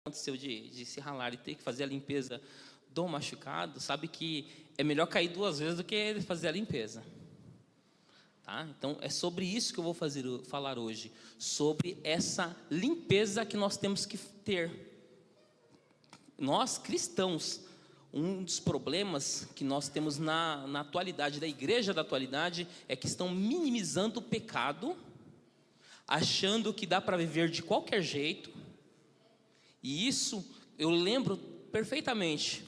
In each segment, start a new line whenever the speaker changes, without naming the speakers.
aconteceu de se ralar e ter que fazer a limpeza do machucado, sabe que é melhor cair 2 vezes do que fazer a limpeza. Tá? Então, é sobre isso que eu vou falar hoje, sobre essa limpeza que nós temos que ter. Nós, cristãos, um dos problemas que nós temos na atualidade, da igreja da atualidade, é que estão minimizando o pecado, achando que dá para viver de qualquer jeito. E isso, eu lembro perfeitamente,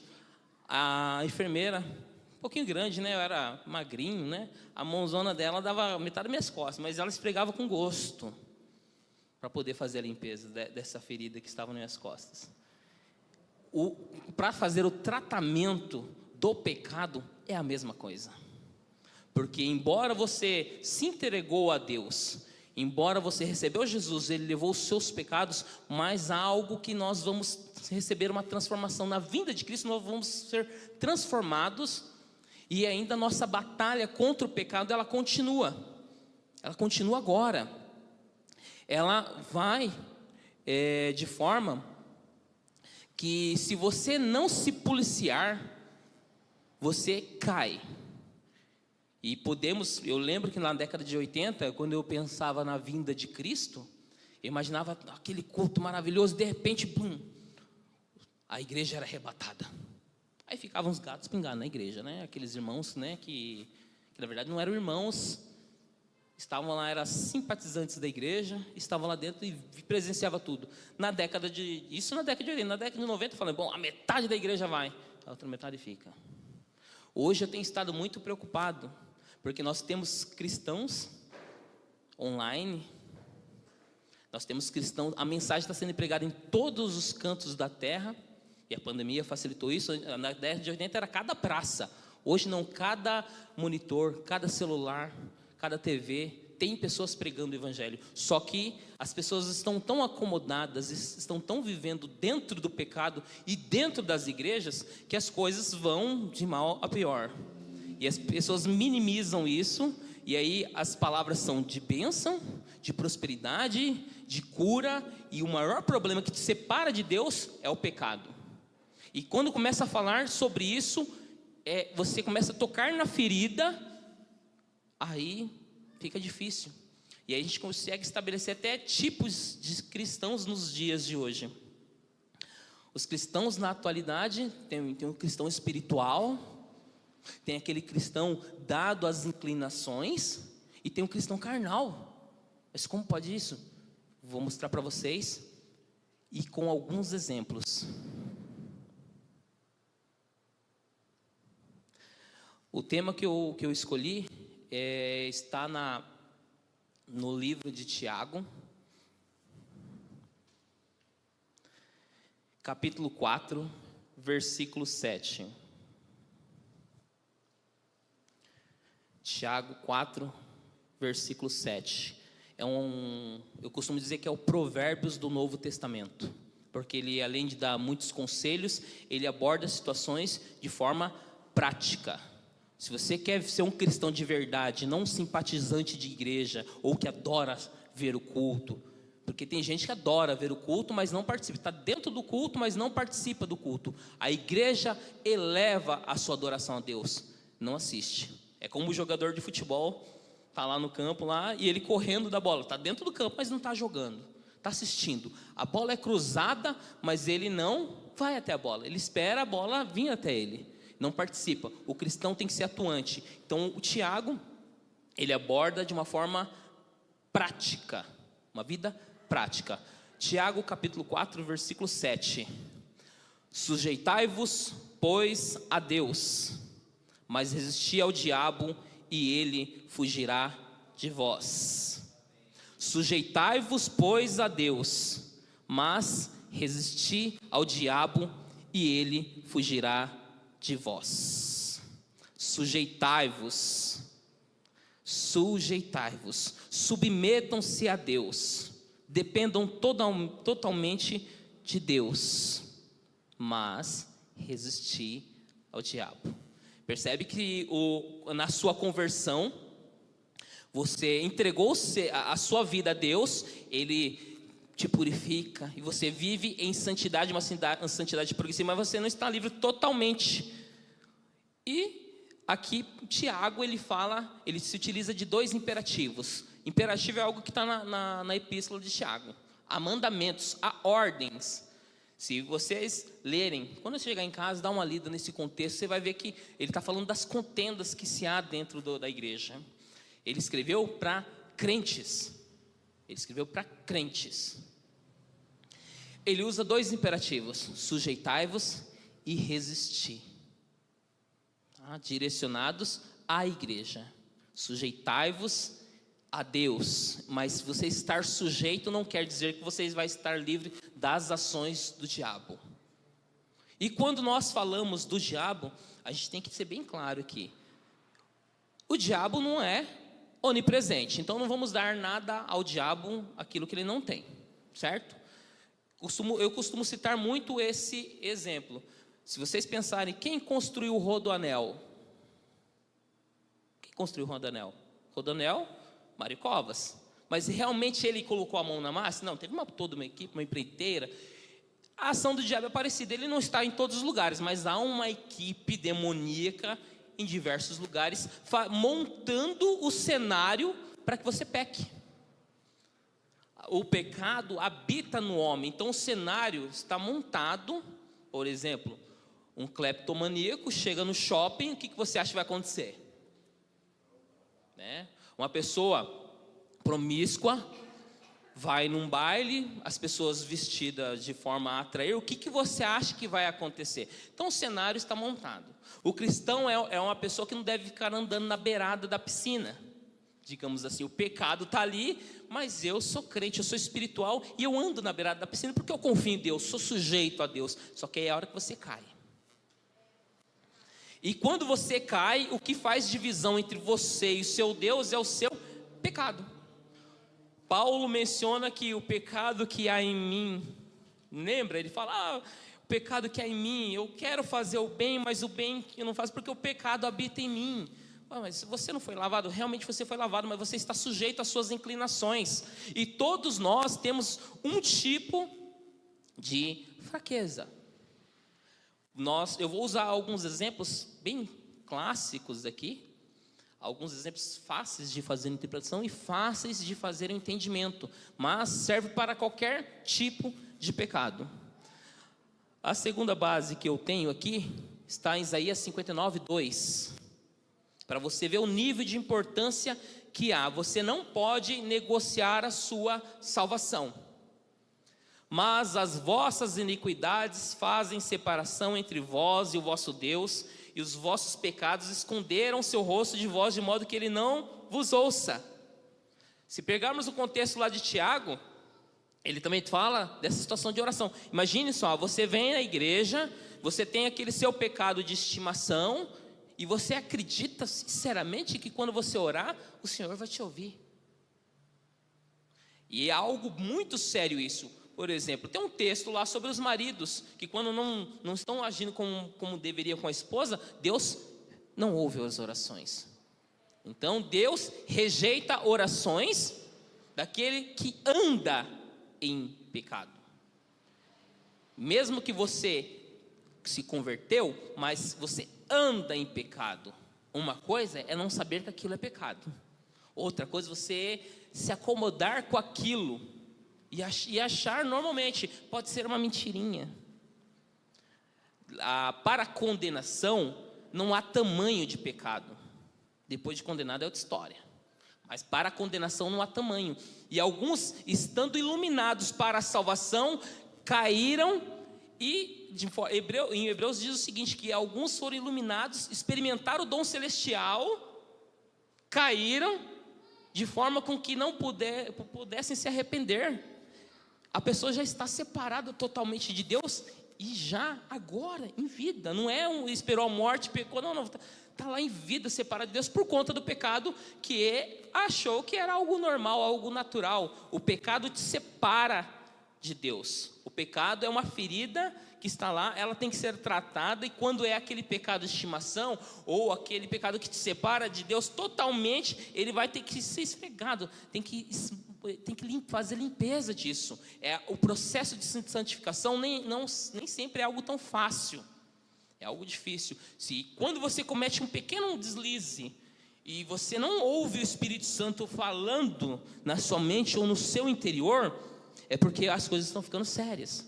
a enfermeira, um pouquinho grande, né? Eu era magrinho, né? A mãozona dela dava metade das minhas costas, mas ela esfregava com gosto para poder fazer a limpeza dessa ferida que estava nas minhas costas. Para fazer o tratamento do pecado é a mesma coisa, porque embora você se entregou a Deus, embora você recebeu Jesus, Ele levou os seus pecados, mas há algo que nós vamos receber uma transformação na vinda de Cristo, nós vamos ser transformados, e ainda a nossa batalha contra o pecado, ela continua agora, ela vai de forma que se você não se policiar, você cai. E eu lembro que na década de 80, quando eu pensava na vinda de Cristo, eu imaginava aquele culto maravilhoso, de repente, bum, a igreja era arrebatada. Aí ficavam os gatos pingando na igreja, né? Aqueles irmãos, né, que na verdade não eram irmãos, estavam lá, eram simpatizantes da igreja, estavam lá dentro e presenciava tudo. Isso na década de 80, na década de 90, falando, bom, a metade da igreja vai, a outra metade fica. Hoje eu tenho estado muito preocupado, porque nós temos cristãos online, nós temos cristãos, a mensagem está sendo pregada em todos os cantos da terra, e a pandemia facilitou isso. Na década de 80 era cada praça, hoje não, cada monitor, cada celular, cada TV, tem pessoas pregando o evangelho, só que as pessoas estão tão acomodadas, estão tão vivendo dentro do pecado e dentro das igrejas, que as coisas vão de mal a pior, e as pessoas minimizam isso, e aí as palavras são de bênção, de prosperidade, de cura, e o maior problema que te separa de Deus é o pecado. E quando começa a falar sobre isso, você começa a tocar na ferida, aí fica difícil. E aí a gente consegue estabelecer até tipos de cristãos nos dias de hoje. Os cristãos na atualidade, tem um cristão espiritual, tem aquele cristão dado às inclinações, e tem um cristão carnal. Mas como pode isso? Vou mostrar para vocês, e com alguns exemplos. O tema que eu escolhi está no livro de Tiago, capítulo 4, versículo 7. Tiago 4, versículo 7. Eu costumo dizer que é o Provérbios do Novo Testamento, porque ele, além de dar muitos conselhos, ele aborda situações de forma prática. Se você quer ser um cristão de verdade, não um simpatizante de igreja, ou que adora ver o culto, porque tem gente que adora ver o culto, mas não participa, está dentro do culto, mas não participa do culto. A igreja eleva a sua adoração a Deus, não assiste. É como o jogador de futebol, está lá no campo, lá, e ele correndo da bola, está dentro do campo, mas não está jogando, está assistindo. A bola é cruzada, mas ele não vai até a bola, ele espera a bola vir até ele. Não participa. O cristão tem que ser atuante. Então o Tiago, ele aborda de uma forma prática, uma vida prática. Tiago capítulo 4, versículo 7. Sujeitai-vos, pois, a Deus, mas resisti ao diabo, e ele fugirá de vós. Sujeitai-vos, pois, a Deus, mas resisti ao diabo, e ele fugirá de vós. Sujeitai-vos, submetam-se a Deus, dependam totalmente de Deus, mas resisti ao diabo. Percebe que na sua conversão, você entregou a sua vida a Deus, Ele te purifica, e você vive em santidade, uma santidade progressiva, mas você não está livre totalmente. E aqui Tiago, ele se utiliza de 2 imperativos. Imperativo é algo que está na epístola de Tiago. Há mandamentos, há ordens. Se vocês lerem, quando você chegar em casa, dá uma lida nesse contexto, você vai ver que ele está falando das contendas que se há dentro da igreja. Ele escreveu para crentes. Ele usa 2 imperativos: sujeitai-vos e resisti. Direcionados à igreja. Sujeitai-vos a Deus, mas você estar sujeito não quer dizer que você vai estar livre das ações do diabo. E quando nós falamos do diabo, a gente tem que ser bem claro aqui: o diabo não é onipresente, então não vamos dar nada ao diabo aquilo que ele não tem, certo? Eu costumo citar muito esse exemplo. Se vocês pensarem, quem construiu o Rodoanel? Quem construiu o Rodoanel? Rodoanel, Mário Covas. Mas realmente ele colocou a mão na massa? Não, teve toda uma equipe, uma empreiteira. A ação do diabo é parecida, ele não está em todos os lugares, mas há uma equipe demoníaca em diversos lugares, montando o cenário para que você peque. O pecado habita no homem, então o cenário está montado. Por exemplo, um cleptomaníaco chega no shopping, o que você acha que vai acontecer? Uma pessoa promíscua vai num baile, as pessoas vestidas de forma a atrair, o que você acha que vai acontecer? Então o cenário está montado. O cristão é uma pessoa que não deve ficar andando na beirada da piscina, digamos assim. O pecado está ali, mas eu sou crente, eu sou espiritual, e eu ando na beirada da piscina porque eu confio em Deus, sou sujeito a Deus. Só que aí é a hora que você cai. E quando você cai, o que faz divisão entre você e o seu Deus é o seu pecado. Paulo menciona que o pecado que há em mim, lembra? Ele fala, o pecado que há em mim, eu quero fazer o bem, mas o bem eu não faço porque o pecado habita em mim. Mas você não foi lavado? Realmente você foi lavado, mas você está sujeito às suas inclinações. E todos nós temos um tipo de fraqueza. Eu vou usar alguns exemplos bem clássicos aqui, alguns exemplos fáceis de fazer interpretação e fáceis de fazer o entendimento, mas serve para qualquer tipo de pecado. A segunda base que eu tenho aqui está em Isaías 59:2, para você ver o nível de importância que há. Você não pode negociar a sua salvação. Mas as vossas iniquidades fazem separação entre vós e o vosso Deus, e os vossos pecados esconderam seu rosto de vós, de modo que ele não vos ouça. Se pegarmos o contexto lá de Tiago, ele também fala dessa situação de oração. Imagine só, você vem à igreja, você tem aquele seu pecado de estimação, e você acredita sinceramente que quando você orar, o Senhor vai te ouvir. E é algo muito sério isso. Por exemplo, tem um texto lá sobre os maridos, que quando não estão agindo como deveria com a esposa, Deus não ouve as orações. Então Deus rejeita orações daquele que anda em pecado. Mesmo que você se converteu, mas você anda em pecado. Uma coisa é não saber que aquilo é pecado. Outra coisa é você se acomodar com aquilo e achar normalmente, pode ser uma mentirinha. Para a condenação, não há tamanho de pecado. Depois de condenado é outra história. Mas para a condenação não há tamanho. E alguns, estando iluminados para a salvação, caíram. E em Hebreus diz o seguinte, que alguns foram iluminados, experimentaram o dom celestial, caíram, de forma com que não pudessem se arrepender. A pessoa já está separada totalmente de Deus, e já agora, em vida, não é esperou a morte, pecou, não, está lá em vida, separado de Deus, por conta do pecado, que achou que era algo normal, algo natural. O pecado te separa de Deus. O pecado é uma ferida que está lá, ela tem que ser tratada, e quando é aquele pecado de estimação, ou aquele pecado que te separa de Deus totalmente, ele vai ter que ser esfregado, tem que tem que fazer limpeza disso. O processo de santificação nem sempre é algo tão fácil. É algo difícil. Quando você comete um pequeno deslize e você não ouve o Espírito Santo falando na sua mente ou no seu interior, é porque as coisas estão ficando sérias.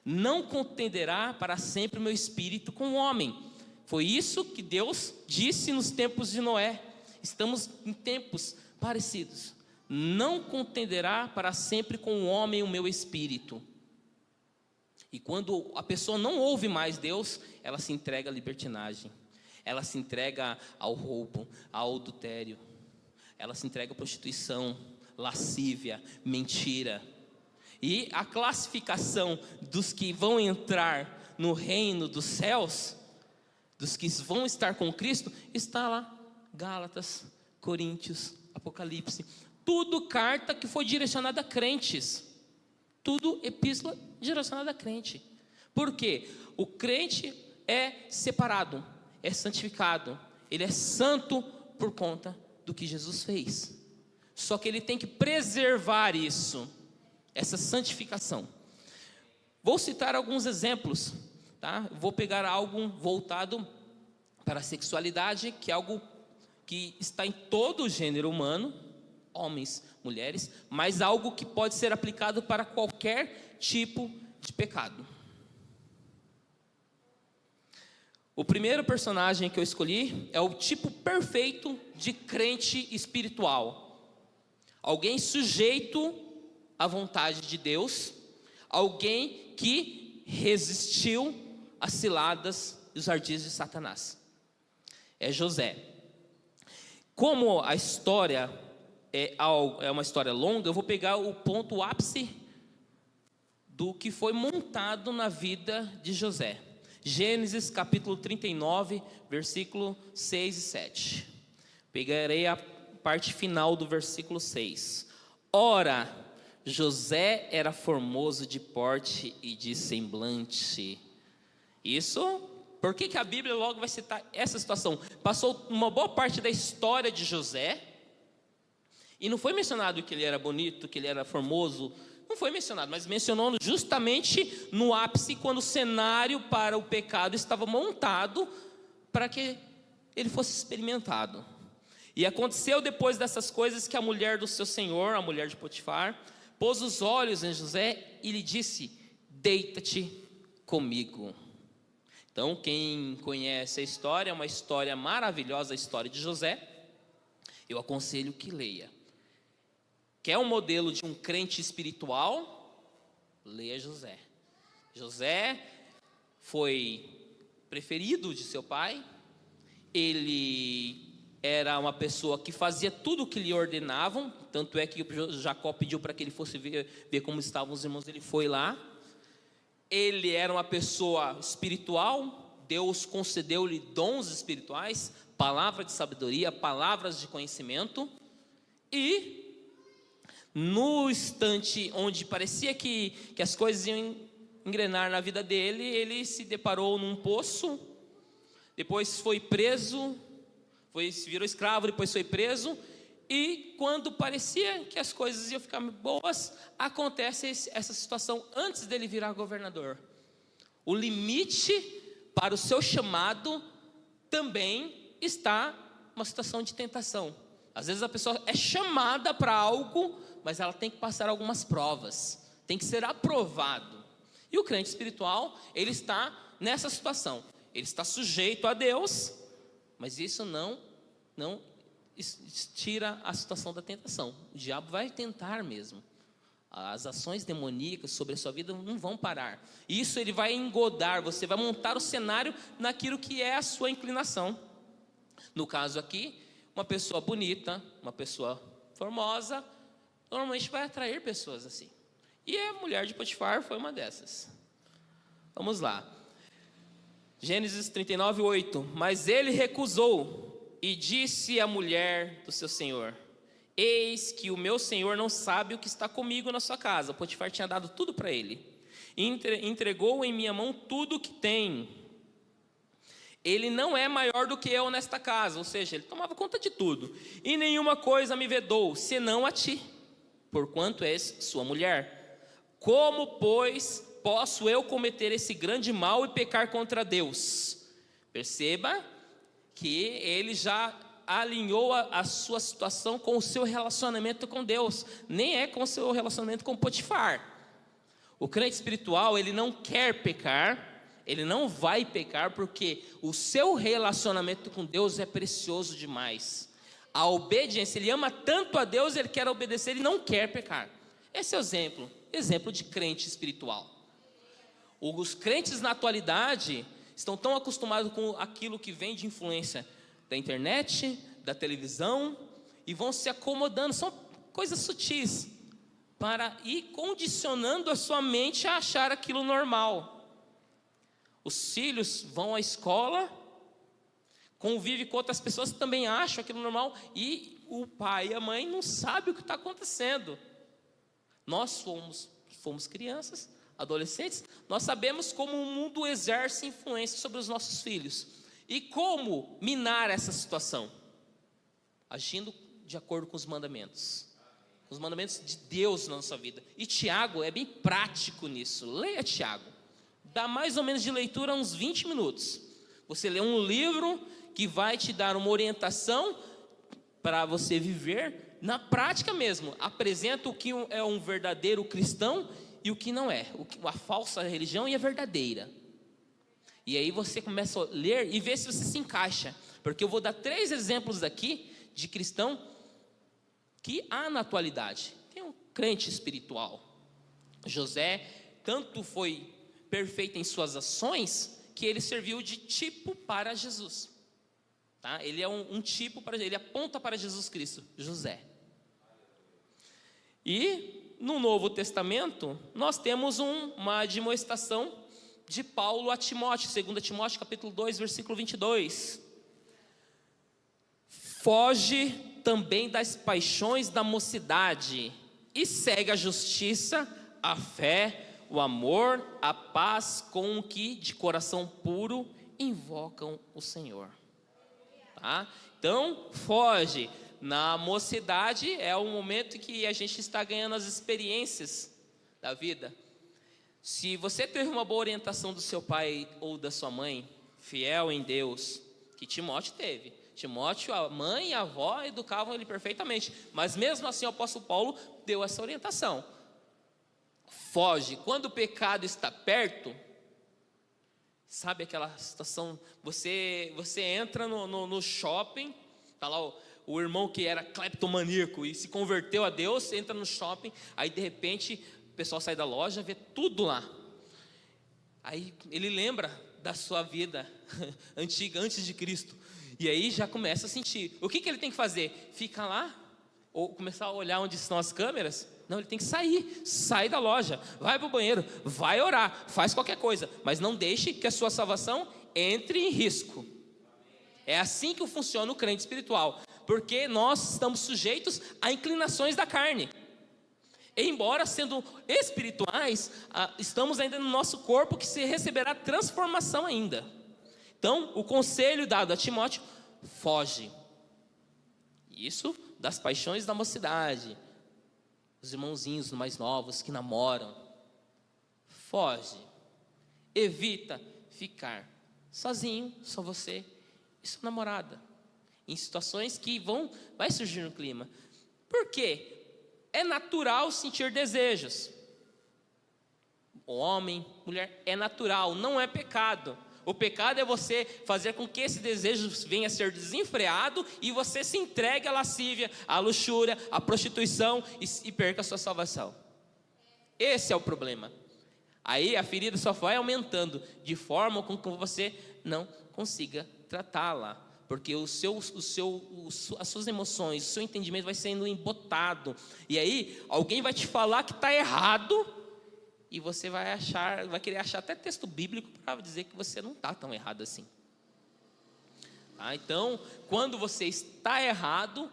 Não contenderá para sempre o meu espírito com o homem. Foi isso que Deus disse nos tempos de Noé. Estamos em tempos parecidos. Não contenderá para sempre com o homem o meu espírito. E quando a pessoa não ouve mais Deus, ela se entrega à libertinagem, ela se entrega ao roubo, ao adultério, ela se entrega à prostituição, lascívia, mentira. E a classificação dos que vão entrar no reino dos céus, dos que vão estar com Cristo, está lá, Gálatas, Coríntios, Apocalipse, tudo carta que foi direcionada a crentes, tudo epístola direcionada a crente. Por quê? O crente é separado, é santificado, ele é santo por conta do que Jesus fez. Só que ele tem que preservar isso, essa santificação. Vou citar alguns exemplos, tá? Vou pegar algo voltado para a sexualidade, que é algo que está em todo o gênero humano, homens, mulheres, mas algo que pode ser aplicado para qualquer tipo de pecado. O primeiro personagem que eu escolhi é o tipo perfeito de crente espiritual. Alguém sujeito à vontade de Deus, alguém que resistiu às ciladas e os ardis de Satanás. É José. Como a história é uma história longa, eu vou pegar o ponto ápice do que foi montado na vida de José. Gênesis capítulo 39, versículo 6 e 7. Pegarei a parte final do versículo 6. Ora, José era formoso de porte e de semblante. Isso, por que a Bíblia logo vai citar essa situação? Passou uma boa parte da história de José, e não foi mencionado que ele era bonito, que ele era formoso, não foi mencionado, mas mencionou justamente no ápice, quando o cenário para o pecado estava montado para que ele fosse experimentado. E aconteceu depois dessas coisas que a mulher do seu senhor, a mulher de Potifar, pôs os olhos em José e lhe disse: deita-te comigo. Então, quem conhece a história, é uma história maravilhosa, a história de José. Eu aconselho que leia. Quer um modelo de um crente espiritual? Leia José. José foi preferido de seu pai. Ele era uma pessoa que fazia tudo o que lhe ordenavam. Tanto é que Jacó pediu para que ele fosse ver como estavam os irmãos. Ele foi lá. Ele era uma pessoa espiritual. Deus concedeu-lhe dons espirituais, palavra de sabedoria, palavras de conhecimento. E no instante onde parecia que as coisas iam engrenar na vida dele, ele se deparou num poço, depois foi preso, virou escravo, depois foi preso, e quando parecia que as coisas iam ficar boas, acontece essa situação antes dele virar governador. O limite para o seu chamado também está uma situação de tentação. Às vezes a pessoa é chamada para algo, mas ela tem que passar algumas provas, tem que ser aprovado. E o crente espiritual, ele está nessa situação. Ele está sujeito a Deus, mas isso não tira a situação da tentação. O diabo vai tentar mesmo. As ações demoníacas sobre a sua vida não vão parar. Isso ele vai engodar, você vai montar o cenário naquilo que é a sua inclinação. No caso aqui, uma pessoa bonita, uma pessoa formosa, normalmente vai atrair pessoas assim. E a mulher de Potifar foi uma dessas. Vamos lá. Gênesis 39, 8. Mas ele recusou e disse à mulher do seu senhor: eis que o meu senhor não sabe o que está comigo na sua casa. Potifar tinha dado tudo para ele. Entregou em minha mão tudo o que tem. Ele não é maior do que eu nesta casa. Ou seja, ele tomava conta de tudo. E nenhuma coisa me vedou, senão a ti. porquanto és sua mulher. Como, pois, posso eu cometer esse grande mal e pecar contra Deus? Perceba que ele já alinhou a sua situação com o seu relacionamento com Deus, nem é com o seu relacionamento com Potifar. O crente espiritual, ele não quer pecar, ele não vai pecar, porque o seu relacionamento com Deus é precioso demais. A obediência, ele ama tanto a Deus, ele quer obedecer, ele não quer pecar. Esse é o exemplo de crente espiritual. Os crentes na atualidade estão tão acostumados com aquilo que vem de influência da internet, da televisão, e vão se acomodando, são coisas sutis, para ir condicionando a sua mente a achar aquilo normal. Os filhos vão à escola, convivem com outras pessoas que também acham aquilo normal, e o pai e a mãe não sabem o que está acontecendo. Nós fomos crianças, adolescentes, nós sabemos como o mundo exerce influência sobre os nossos filhos. E como minar essa situação? Agindo de acordo com os mandamentos de Deus na nossa vida. E Tiago é bem prático nisso. Leia Tiago, dá mais ou menos de leitura uns 20 minutos. Você lê um livro que vai te dar uma orientação para você viver na prática mesmo. Apresenta o que é um verdadeiro cristão e o que não é, a falsa religião e a verdadeira. E aí você começa a ler e ver se você se encaixa, porque eu vou dar 3 exemplos aqui de cristão que há na atualidade. Tem um crente espiritual. José tanto foi perfeito em suas ações que ele serviu de tipo para Jesus. Tá? Ele é um tipo para ele, aponta para Jesus Cristo, José. E no Novo Testamento nós temos uma admoestação de Paulo a Timóteo, 2 Timóteo capítulo 2, versículo 22. Foge também das paixões da mocidade e segue a justiça, a fé, o amor, a paz com o que de coração puro invocam o Senhor. Tá? Então, foge. Na mocidade é o momento que a gente está ganhando as experiências da vida. Se você teve uma boa orientação do seu pai ou da sua mãe, fiel em Deus, que Timóteo teve. Timóteo, a mãe e a avó educavam ele perfeitamente. Mas mesmo assim o apóstolo Paulo deu essa orientação. Foge. Quando o pecado está perto, sabe aquela situação, você entra no shopping, está lá o irmão que era cleptomaníaco e se converteu a Deus, entra no shopping, aí de repente o pessoal sai da loja, vê tudo lá. Aí ele lembra da sua vida antiga, antes de Cristo. E aí já começa a sentir. O que ele tem que fazer? Fica lá? Ou começar a olhar onde estão as câmeras? Não, ele tem que sair da loja, vai para o banheiro, vai orar, faz qualquer coisa, mas não deixe que a sua salvação entre em risco. É assim que funciona o crente espiritual, porque nós estamos sujeitos a inclinações da carne. E embora sendo espirituais, estamos ainda no nosso corpo que se receberá transformação ainda. Então, o conselho dado a Timóteo, foge. Isso das paixões da mocidade. Os irmãozinhos mais novos que namoram. Foge. Evita ficar sozinho, só você e sua namorada. Em situações que vai surgir um clima. Por quê? É natural sentir desejos. Homem, mulher, é natural, não é pecado. O pecado é você fazer com que esse desejo venha a ser desenfreado e você se entregue à lascívia, à luxúria, à prostituição e perca a sua salvação. Esse é o problema. Aí a ferida só vai aumentando de forma com que você não consiga tratá-la. Porque as suas emoções, o seu entendimento vai sendo embotado. E aí alguém vai te falar que está errado. E você vai querer achar até texto bíblico para dizer que você não está tão errado assim. Então, quando você está errado,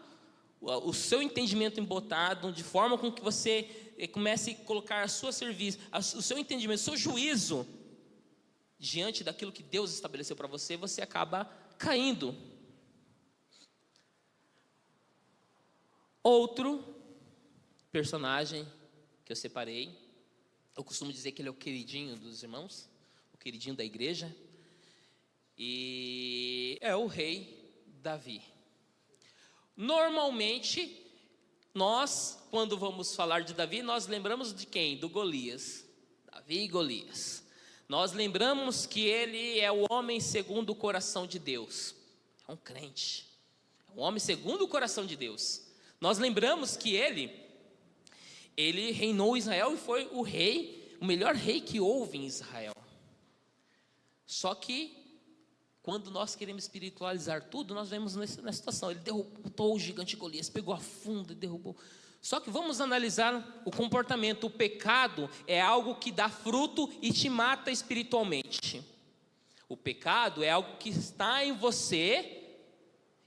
o seu entendimento embotado, de forma com que você comece a colocar a sua serviço, o seu entendimento, o seu juízo, diante daquilo que Deus estabeleceu para você, você acaba caindo. Outro personagem que eu separei. Eu costumo dizer que ele é o queridinho dos irmãos, o queridinho da igreja, e é o rei Davi. Normalmente, nós, quando vamos falar de Davi, nós lembramos de quem? Do Golias. Davi e Golias. Nós lembramos que ele é o homem segundo o coração de Deus. É um crente. É um homem segundo o coração de Deus. Nós lembramos que ele reinou Israel e foi o rei, o melhor rei que houve em Israel. Só que, quando nós queremos espiritualizar tudo, nós vemos nessa situação. Ele derrotou o gigante Golias, pegou a fundo e derrubou. Só que vamos analisar o comportamento. O pecado é algo que dá fruto e te mata espiritualmente. O pecado é algo que está em você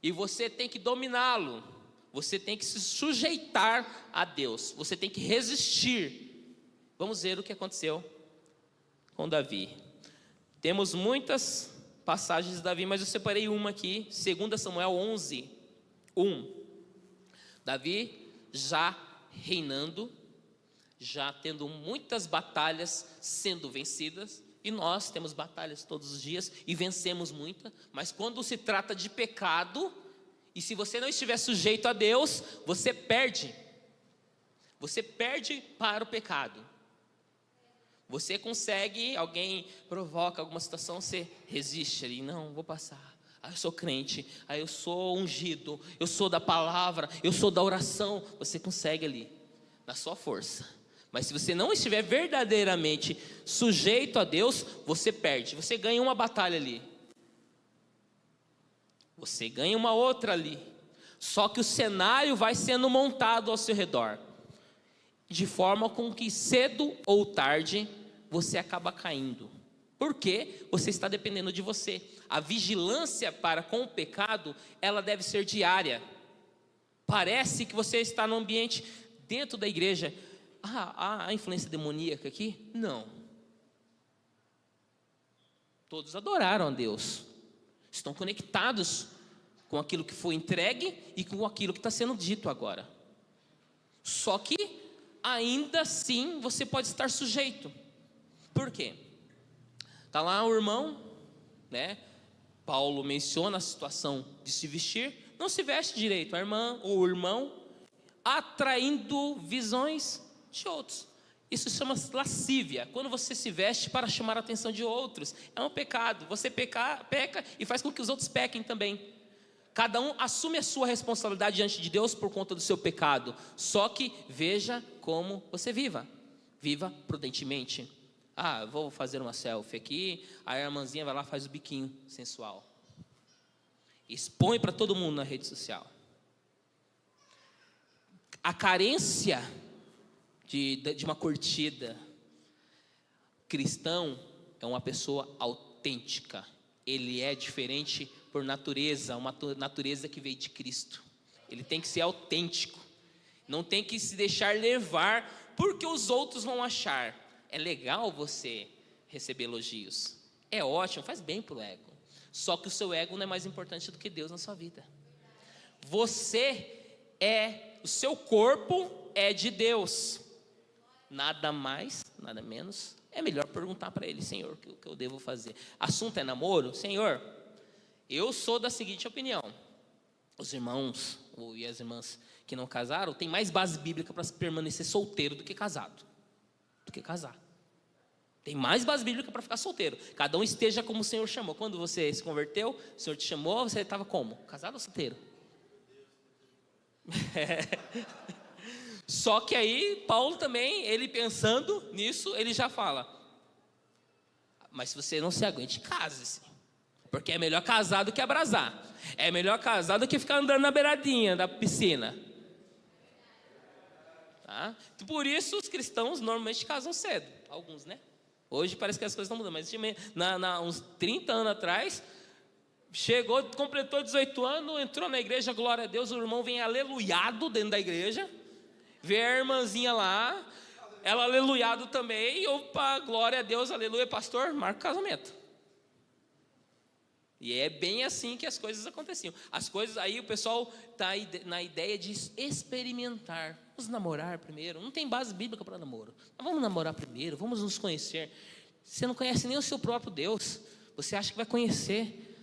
e você tem que dominá-lo. Você tem que se sujeitar a Deus. Você tem que resistir. Vamos ver o que aconteceu com Davi. Temos muitas passagens de Davi, mas eu separei uma aqui, 2 Samuel 11, 1. Davi já reinando, já tendo muitas batalhas sendo vencidas, e nós temos batalhas todos os dias e vencemos muitas, mas quando se trata de pecado, e se você não estiver sujeito a Deus, você perde para o pecado. Você consegue, alguém provoca alguma situação, você resiste ali, não, vou passar. Eu sou crente, eu sou ungido, eu sou da palavra, eu sou da oração. Você consegue ali, na sua força. Mas se você não estiver verdadeiramente sujeito a Deus, você perde. Você ganha uma batalha ali, você ganha uma outra ali. Só que o cenário vai sendo montado ao seu redor, de forma com que cedo ou tarde você acaba caindo. Porque você está dependendo de você. A vigilância para com o pecado, ela deve ser diária. Parece que você está no ambiente dentro da igreja. Há influência demoníaca aqui? Não. Todos adoraram a Deus. Estão conectados com aquilo que foi entregue e com aquilo que está sendo dito agora. Só que, ainda assim, você pode estar sujeito. Por quê? Está lá o irmão, né? Paulo menciona a situação de se vestir, não se veste direito, a irmã ou o irmão, atraindo visões de outros. Isso se chama lascívia, quando você se veste para chamar a atenção de outros. É um pecado, você peca e faz com que os outros pequem também. Cada um assume a sua responsabilidade diante de Deus por conta do seu pecado. Só que veja como você viva prudentemente. Vou fazer uma selfie aqui, a irmãzinha vai lá e faz o biquinho sensual. Expõe para todo mundo na rede social. A carência de uma curtida. Cristão é uma pessoa autêntica. Ele é diferente por natureza, uma natureza que veio de Cristo. Ele tem que ser autêntico. Não tem que se deixar levar porque os outros vão achar. É legal você receber elogios. É ótimo, faz bem para o ego. Só que o seu ego não é mais importante do que Deus na sua vida. O seu corpo é de Deus. Nada mais, nada menos. É melhor perguntar para Ele: Senhor, o que eu devo fazer? Assunto é namoro? Senhor, eu sou da seguinte opinião. Os irmãos e as irmãs que não casaram têm mais base bíblica para permanecer solteiro do que casado. Casar. Tem mais base bíblica para ficar solteiro. Cada um esteja como o Senhor chamou. Quando você se converteu, o Senhor te chamou, você estava como? Casado ou solteiro? Só que aí, Paulo também, ele pensando nisso, ele já fala: mas se você não se aguente, case-se. Porque é melhor casar do que abrasar. É melhor casar do que ficar andando na beiradinha da piscina. Tá? Por isso os cristãos normalmente casam cedo. Alguns, né? Hoje parece que as coisas estão mudando, mas uns 30 anos atrás, chegou, completou 18 anos, entrou na igreja, glória a Deus, o irmão vem aleluiado dentro da igreja, vê a irmãzinha lá, ela aleluiado também, opa, glória a Deus, aleluia, pastor, marca o casamento. E é bem assim que as coisas aconteciam. As coisas, aí o pessoal está na ideia de experimentar. Vamos namorar primeiro. Não tem base bíblica para namoro. Mas vamos namorar primeiro, vamos nos conhecer. Você não conhece nem o seu próprio Deus. Você acha que vai conhecer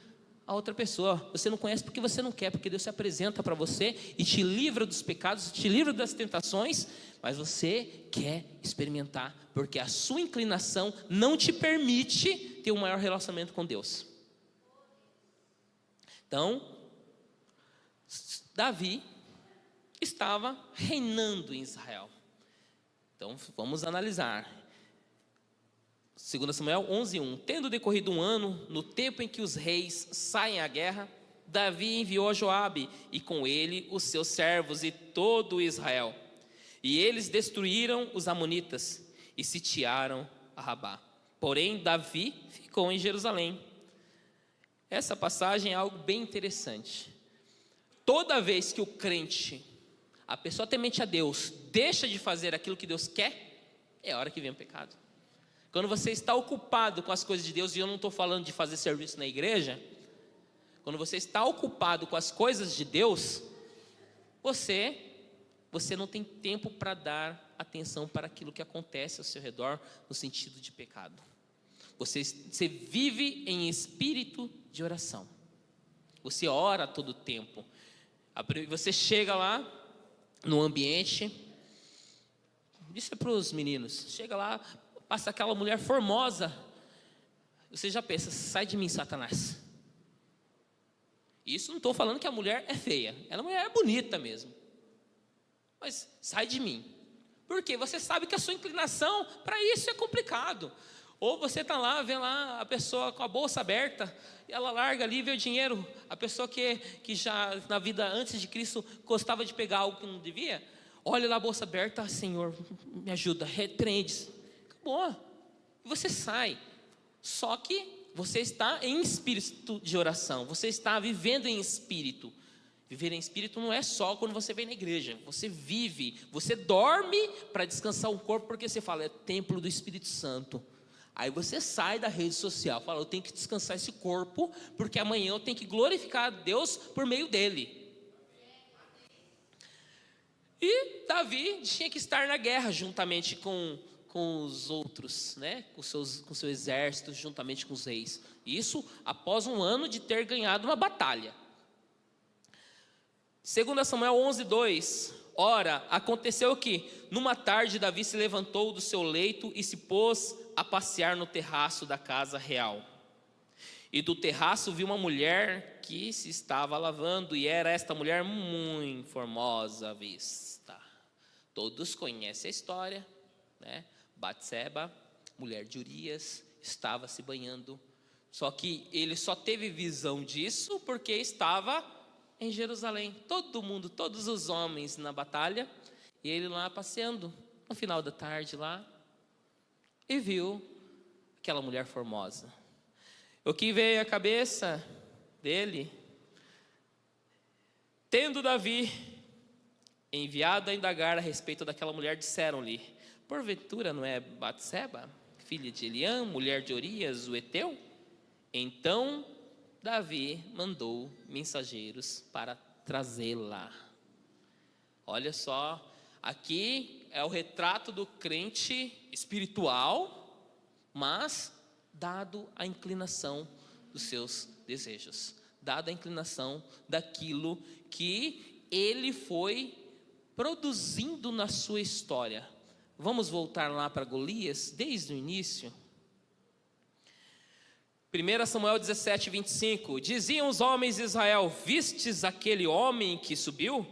a outra pessoa. Você não conhece porque você não quer, porque Deus se apresenta para você e te livra dos pecados, te livra das tentações, mas você quer experimentar, porque a sua inclinação não te permite ter um maior relacionamento com Deus. Então, Davi estava reinando em Israel. Então, vamos analisar. 2 Samuel 11:1. Tendo decorrido um ano, no tempo em que os reis saem à guerra, Davi enviou a Joabe, e com ele os seus servos e todo Israel. E eles destruíram os amonitas e sitiaram a Rabá. Porém, Davi ficou em Jerusalém. Essa passagem é algo bem interessante. Toda vez que o crente, a pessoa temente a Deus, deixa de fazer aquilo que Deus quer, é a hora que vem o pecado. Quando você está ocupado com as coisas de Deus, e eu não estou falando de fazer serviço na igreja, quando você está ocupado com as coisas de Deus, você não tem tempo para dar atenção para aquilo que acontece ao seu redor, no sentido de pecado. Você vive em espírito de oração. Você ora a todo tempo. Você chega lá no ambiente, isso é para os meninos, chega lá, passa aquela mulher formosa, você já pensa, sai de mim, Satanás. Isso não estou falando que a mulher é feia, ela é bonita mesmo, mas sai de mim, porque você sabe que a sua inclinação para isso é complicado. Ou você está lá, vê lá a pessoa com a bolsa aberta, e ela larga ali, vê o dinheiro, a pessoa que já na vida antes de Cristo gostava de pegar algo que não devia, olha lá a bolsa aberta, Senhor, me ajuda, repreende. Acabou, e você sai. Só que você está em espírito de oração, você está vivendo em espírito. Viver em espírito não é só quando você vem na igreja, você vive, você dorme para descansar o corpo, porque você fala, é templo do Espírito Santo. Aí você sai da rede social, fala, eu tenho que descansar esse corpo, porque amanhã eu tenho que glorificar a Deus por meio dele. E Davi tinha que estar na guerra juntamente com os outros, né? com seu exército, juntamente com os reis. Isso após um ano de ter ganhado uma batalha. 2 Samuel 11:2. Ora, aconteceu que, numa tarde, Davi se levantou do seu leito e se pôs a passear no terraço da casa real. E do terraço viu uma mulher que se estava lavando, e era esta mulher muito formosa à vista. Todos conhecem a história, né? Batseba, mulher de Urias, estava se banhando. Só que ele só teve visão disso porque estava em Jerusalém. Todo mundo, todos os homens na batalha, e ele lá passeando, no final da tarde lá, e viu aquela mulher formosa. O que veio à cabeça dele? Tendo Davi enviado a indagar a respeito daquela mulher, disseram-lhe, porventura não é Batseba, filha de Eliã, mulher de Urias, o heteu? Então Davi mandou mensageiros para trazê-la. Olha só, aqui é o retrato do crente espiritual, mas dado a inclinação dos seus desejos, dado a inclinação daquilo que ele foi produzindo na sua história. Vamos voltar lá para Golias, desde o início. 1 Samuel 17:25. Diziam os homens de Israel, vistes aquele homem que subiu?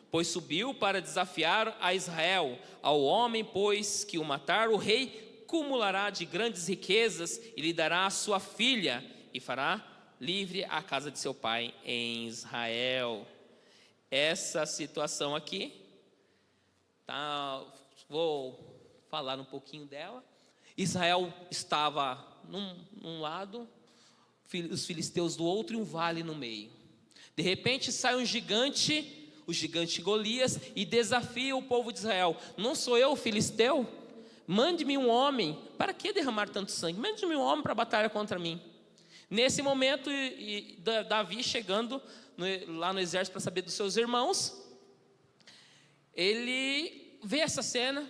Pois subiu para desafiar a Israel. Ao homem, pois, que o matar, o rei cumulará de grandes riquezas e lhe dará a sua filha, e fará livre a casa de seu pai em Israel. Essa situação aqui, tá, vou falar um pouquinho dela. Israel estava num lado, os filisteus do outro, e um vale no meio. De repente sai um gigante, o gigante Golias, e desafia o povo de Israel. Não sou eu o filisteu? Mande-me um homem. Para que derramar tanto sangue? Mande-me um homem para batalhar contra mim. Nesse momento, Davi chegando lá no exército para saber dos seus irmãos, ele vê essa cena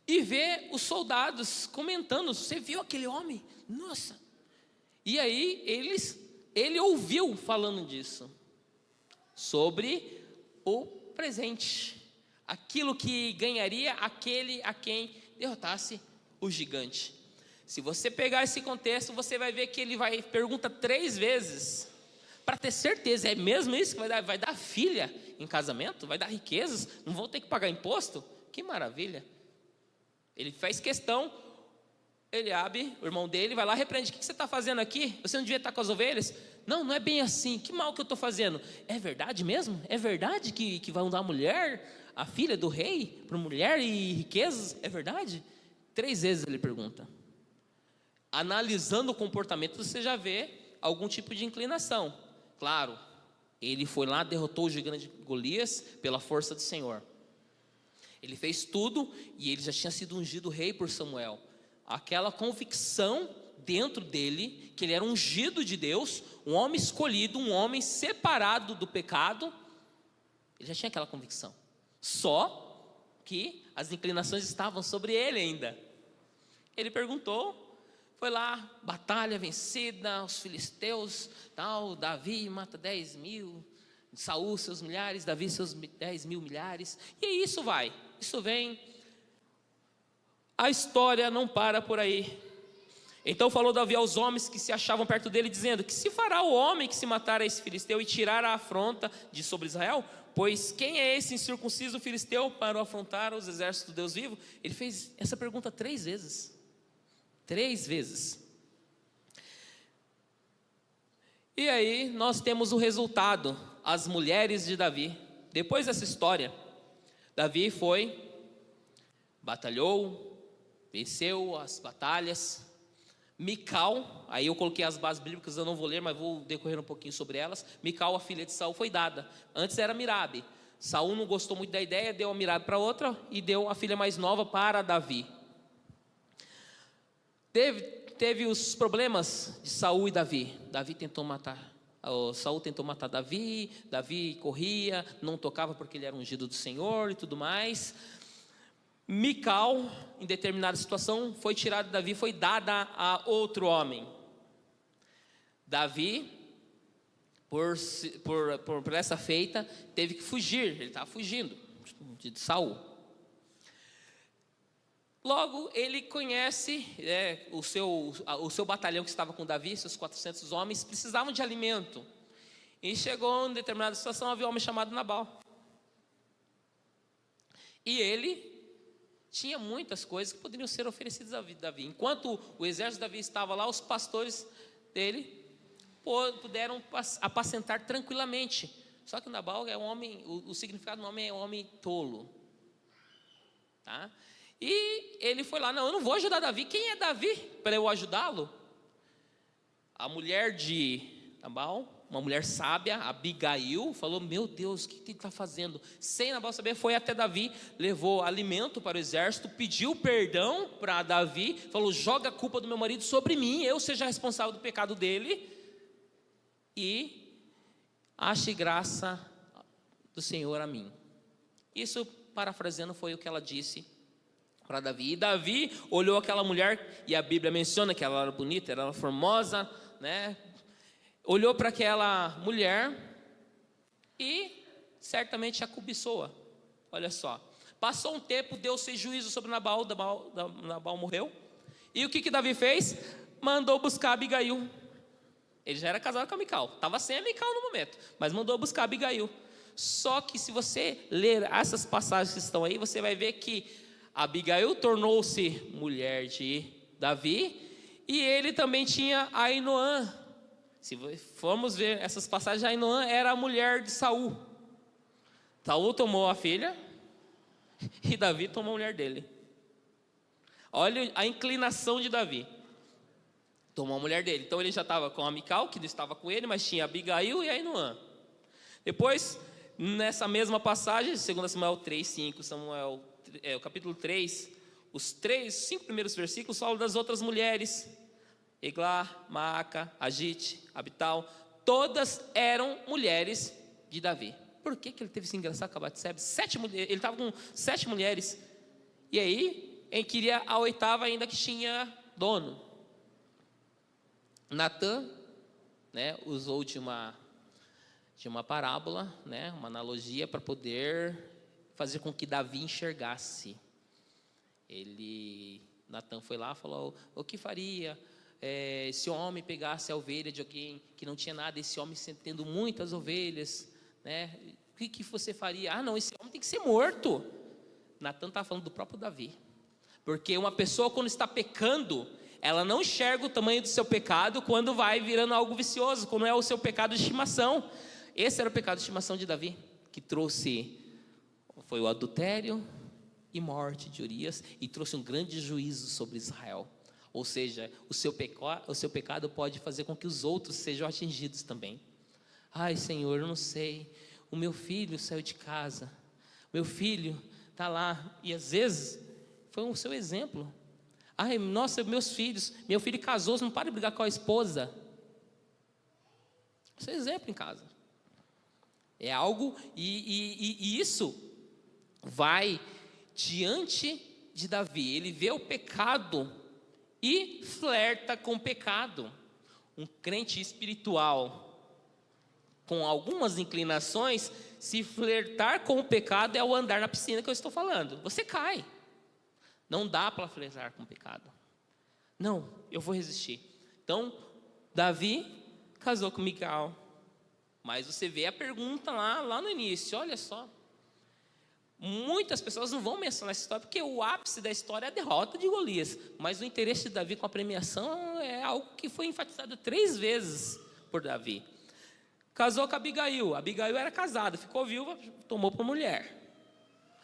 e vê os soldados comentando: você viu aquele homem? Nossa! E aí ele ouviu falando disso, sobre o presente, aquilo que ganharia aquele a quem derrotasse o gigante. Se você pegar esse contexto, você vai ver que ele pergunta 3 vezes, para ter certeza: é mesmo isso que vai dar filha em casamento? Vai dar riquezas? Não vão ter que pagar imposto? Que maravilha! Ele faz questão. Eliabe, o irmão dele, vai lá e repreende: o que você está fazendo aqui? Você não devia estar com as ovelhas? Não, não é bem assim. Que mal que eu estou fazendo? É verdade mesmo? É verdade que vão dar a mulher, a filha do rei, para mulher e riquezas? É verdade? 3 vezes ele pergunta. Analisando o comportamento, você já vê algum tipo de inclinação. Claro, ele foi lá, derrotou o gigante Golias pela força do Senhor. Ele fez tudo e ele já tinha sido ungido rei por Samuel. Aquela convicção dentro dele, que ele era ungido de Deus, um homem escolhido, um homem separado do pecado, ele já tinha aquela convicção. Só que as inclinações estavam sobre ele ainda. Ele perguntou, foi lá, batalha vencida, os filisteus, tal, Davi mata 10.000, Saul seus milhares, Davi seus 10.000 milhares, e aí isso vem. A história não para por aí. Então falou Davi aos homens que se achavam perto dele, dizendo: que se fará o homem que se matar a esse filisteu e tirar a afronta de sobre Israel? Pois quem é esse incircunciso filisteu para afrontar os exércitos do Deus vivo? Ele fez essa pergunta 3 vezes. 3 vezes. E aí nós temos o resultado: as mulheres de Davi. Depois dessa história, Davi foi, batalhou, venceu as batalhas. Mical, aí eu coloquei as bases bíblicas, eu não vou ler, mas vou decorrer um pouquinho sobre elas. Mical, a filha de Saul, foi dada. Antes era Mirabe. Saul não gostou muito da ideia, deu a Mirabe para outra e deu a filha mais nova para Davi. Teve os problemas de Saul e Davi. Saul tentou matar Davi, Davi corria, não tocava porque ele era ungido do Senhor e tudo mais. Mical, em determinada situação, foi tirada de Davi, foi dada a outro homem. Davi, por essa feita, teve que fugir, ele estava fugindo de Saul. Logo, ele conhece o seu batalhão que estava com Davi, seus 400 homens, precisavam de alimento. E chegou em determinada situação, havia um homem chamado Nabal. E ele tinha muitas coisas que poderiam ser oferecidas a Davi. Enquanto o exército de Davi estava lá, os pastores dele puderam apacentar tranquilamente. Só que Nabal é um homem, o significado do nome é um homem tolo. Tá? E ele foi lá: não, eu não vou ajudar Davi. Quem é Davi para eu ajudá-lo? A mulher de Nabal, uma mulher sábia, Abigail, falou: meu Deus, o que ele está fazendo? Sem Nabal saber, foi até Davi, levou alimento para o exército, pediu perdão para Davi, falou: joga a culpa do meu marido sobre mim, eu seja responsável do pecado dele, e ache graça do Senhor a mim. Isso, parafraseando, foi o que ela disse para Davi. E Davi olhou aquela mulher, e a Bíblia menciona que ela era bonita, ela era formosa, né? Olhou para aquela mulher e certamente a cobiçou. Olha só, passou um tempo, Deus-se juízo sobre Nabal, Nabal morreu. E o que Davi fez? Mandou buscar Abigail. Ele já era casado com a Mical, estava sem a Mical no momento, mas mandou buscar Abigail. Só que se você ler essas passagens que estão aí, você vai ver que Abigail tornou-se mulher de Davi, e ele também tinha Ainoã. Se formos ver essas passagens, Ainoã era a mulher de Saul. Saul tomou a filha e Davi tomou a mulher dele. Olha a inclinação de Davi. Tomou a mulher dele. Então ele já estava com a Mical, que não estava com ele, mas tinha Abigail e Ainoã. Depois, nessa mesma passagem, 2 Samuel 3:5, o capítulo 3, os 5 primeiros versículos falam das outras mulheres. Eglá, Maaca, Agite, Abital, todas eram mulheres de Davi. por que ele teve esse engraçado com a Batseba? Ele estava com 7 mulheres. E aí, ele queria a 8ª ainda que tinha dono. Natã, né, usou de uma parábola, né, uma analogia para poder fazer com que Davi enxergasse. Natã foi lá e falou: o que faria se o homem pegasse a ovelha de alguém que não tinha nada, esse homem tendo muitas ovelhas, né? O que você faria? Não, esse homem tem que ser morto. Natã está falando do próprio Davi, porque uma pessoa, quando está pecando, ela não enxerga o tamanho do seu pecado quando vai virando algo vicioso, quando é o seu pecado de estimação. Esse era o pecado de estimação de Davi, que foi o adultério e morte de Urias, e trouxe um grande juízo sobre Israel. Ou seja, o seu pecado pode fazer com que os outros sejam atingidos também. Ai, Senhor, eu não sei, o meu filho saiu de casa, meu filho está lá, e às vezes foi o seu exemplo. Ai, nossa, meu filho casou, você não para de brigar com a esposa. Seu exemplo em casa. É algo, e isso vai diante de Davi. Ele vê o pecado e flerta com o pecado. Um crente espiritual com algumas inclinações, se flertar com o pecado é o andar na piscina que eu estou falando. Você cai. Não dá para flertar com o pecado. Não, eu vou resistir. Então, Davi casou com Mical. Mas você vê a pergunta lá no início, olha só. Muitas pessoas não vão mencionar essa história, porque o ápice da história é a derrota de Golias. Mas o interesse de Davi com a premiação é algo que foi enfatizado 3 vezes por Davi. Casou com Abigail. Abigail era casada, ficou viúva, tomou para mulher.